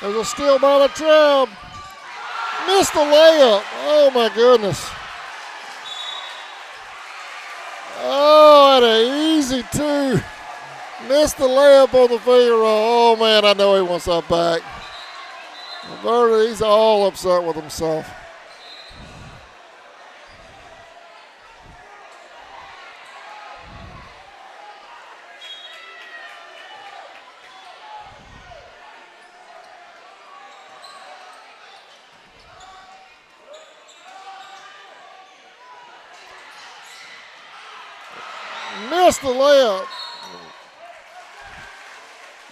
[SPEAKER 1] There's a steal by the Trail. Missed the layup. Oh, my goodness. Oh, and an easy two. Missed the layup on the finger roll. Oh, man, I know he wants that back. Vernon, he's all upset with himself. Missed the layup.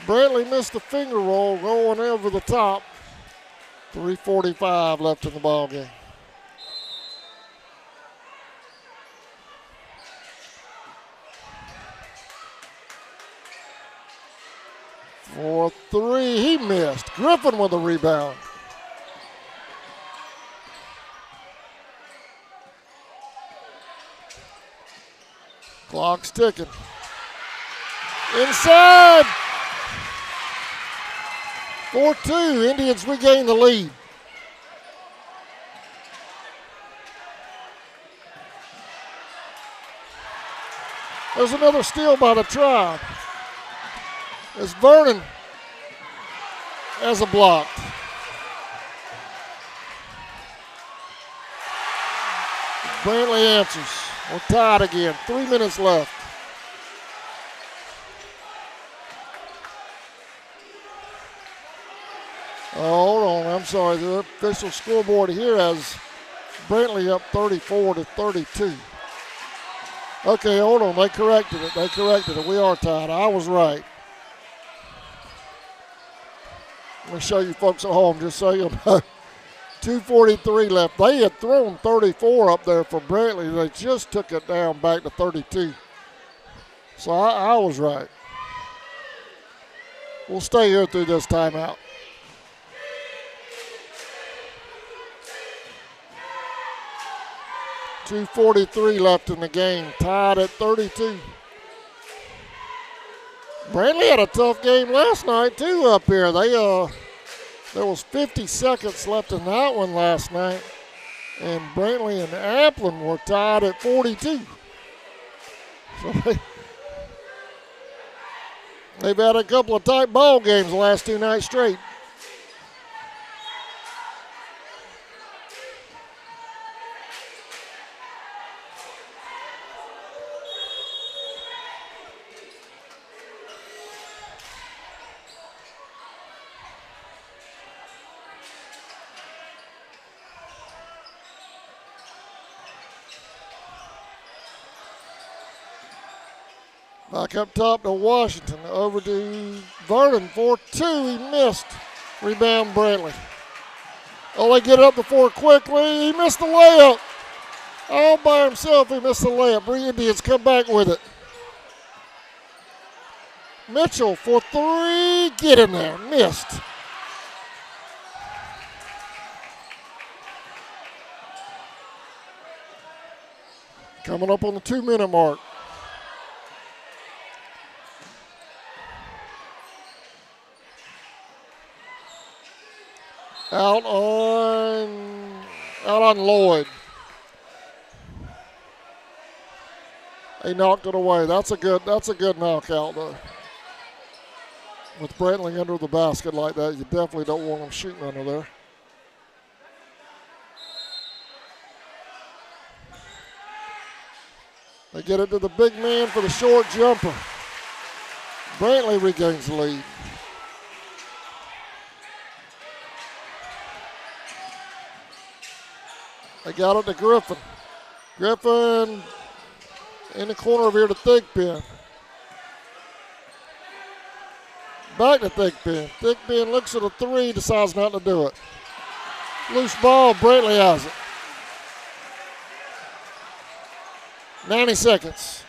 [SPEAKER 1] Brantley missed the finger roll going over the top. 3:45 left in the ball game. For three, he missed. Griffin with the rebound. Clock's ticking. Inside. 4-2. Indians regain the lead. There's another steal by the Tribe. As Vernon has a block. Brantley answers. We're tied again. 3 minutes left. Oh, hold on. I'm sorry. The official scoreboard here has Brantley up 34-32. Okay, hold on. They corrected it. We are tied. I was right. I'm going to show you folks at home just so you know. 2:43 left. They had thrown 34 up there for Brantley. They just took it down back to 32. So I was right. We'll stay here through this timeout. .243 left in the game. Tied at 32. Brantley had a tough game last night too up here. There was 50 seconds left in that one last night, and Brantley and Applin were tied at 42. So they've had a couple of tight ball games the last 2 nights straight. Back up top to Washington, over to Vernon for 2. He missed. Rebound Brantley. Oh, they get up the floor quickly. He missed the layup. All by himself, he missed the layup. Indians come back with it. Mitchell for 3. Get in there. Missed. Coming up on the 2-minute mark. Out on Lloyd. He knocked it away. That's a good knockout though. With Brantley under the basket like that, you definitely don't want him shooting under there. They get it to the big man for the short jumper. Brantley regains the lead. They got it to Griffin. Griffin in the corner over here to Thigpen. Back to Thigpen. Thigpen looks at a three, decides not to do it. Loose ball, Brantley has it. 90 seconds.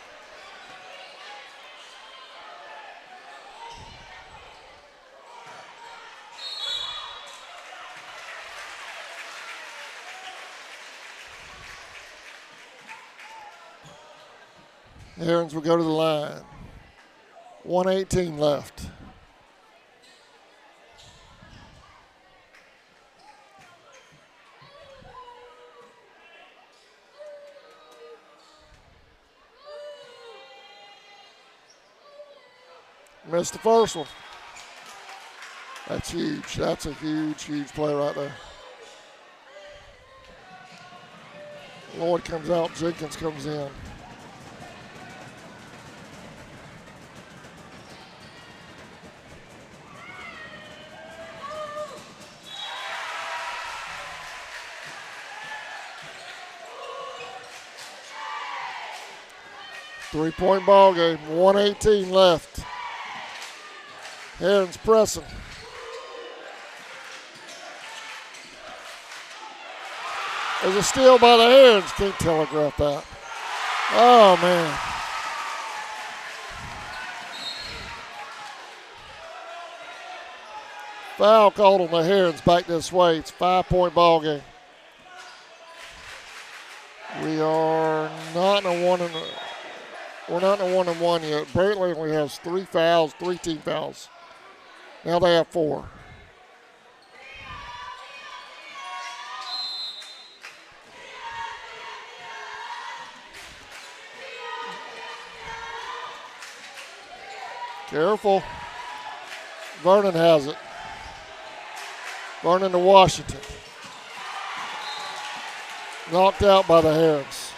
[SPEAKER 1] Herons will go to the line. 1:18 left. Missed the first one. That's huge. That's a huge, huge play right there. Lloyd comes out, Jenkins comes in. Three-point ball game, 1:18 left. Herons pressing. There's a steal by the Herons. Can't telegraph that. Oh, man. Foul called on the Herons back this way. It's a 5-point ball game. We are not in a we're not in a 1-and-1 yet. Brantley only has 3 fouls, 3 team fouls. Now they have 4. Careful. Vernon has it. Vernon to Washington. Knocked out by the Herons.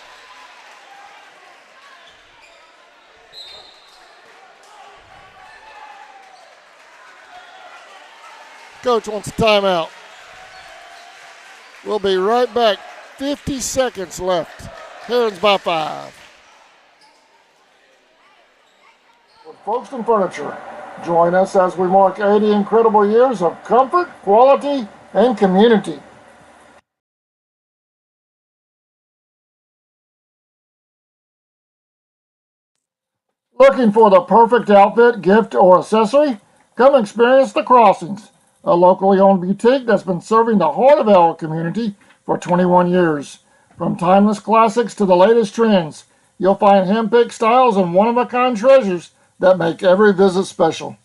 [SPEAKER 1] Coach wants a timeout. We'll be right back. 50 seconds left. Herons by 5.
[SPEAKER 2] With Folkestone Furniture, join us as we mark 80 incredible years of comfort, quality, and community. Looking for the perfect outfit, gift, or accessory? Come experience The Crossings, a locally owned boutique that's been serving the heart of our community for 21 years. From timeless classics to the latest trends, you'll find hand-picked styles and one-of-a-kind treasures that make every visit special.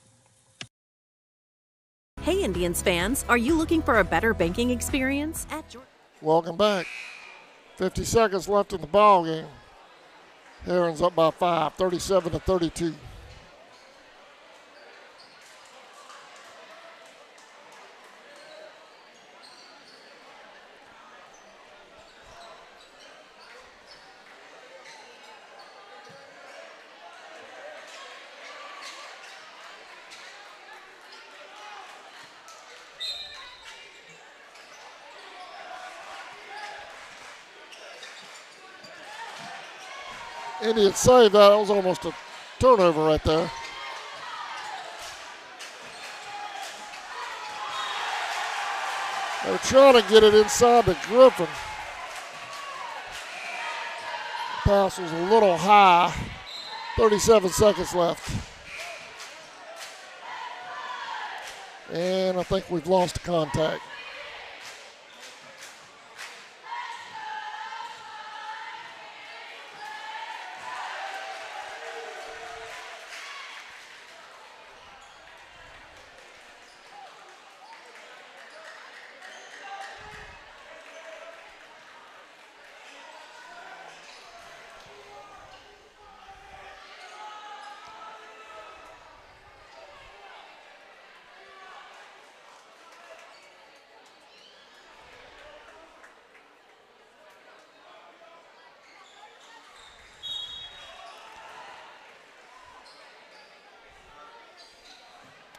[SPEAKER 3] Hey Indians fans, are you looking for a better banking experience at Georgia?
[SPEAKER 1] Welcome back. 50 seconds left in the ball game. Herons up by 5, 37-32. Indians saved that. That was almost a turnover right there. They're trying to get it inside to Griffin. The pass was a little high. 37 seconds left. And I think we've lost contact.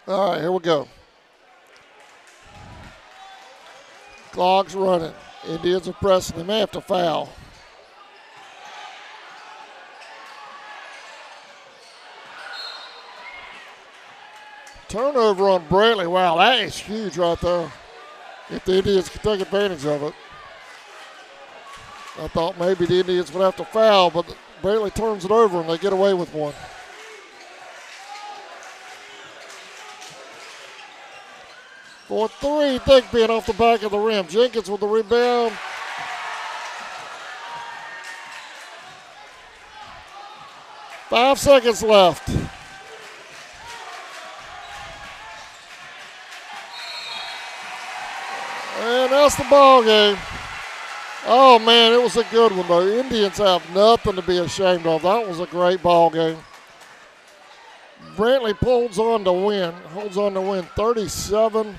[SPEAKER 1] All right, here we go. Clock's running. Indians are pressing. They may have to foul. Turnover on Brantley. Wow, that is huge right there. If the Indians can take advantage of it. I thought maybe the Indians would have to foul, but Brantley turns it over and they get away with one. For three, Thigpen off the back of the rim. Jenkins with the rebound. Five seconds left. And that's the ball game. Oh, man, it was a good one, though. Indians have nothing to be ashamed of. That was a great ball game. Brantley holds on to win 37-32.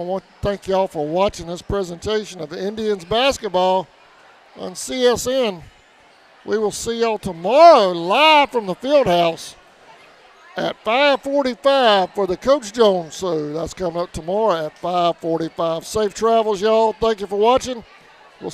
[SPEAKER 1] I want to thank y'all for watching this presentation of Indians basketball on CSN. We will see y'all tomorrow live from the field house at 5:45 for the Coach Jones show. That's coming up tomorrow at 5:45. Safe travels, y'all. Thank you for watching.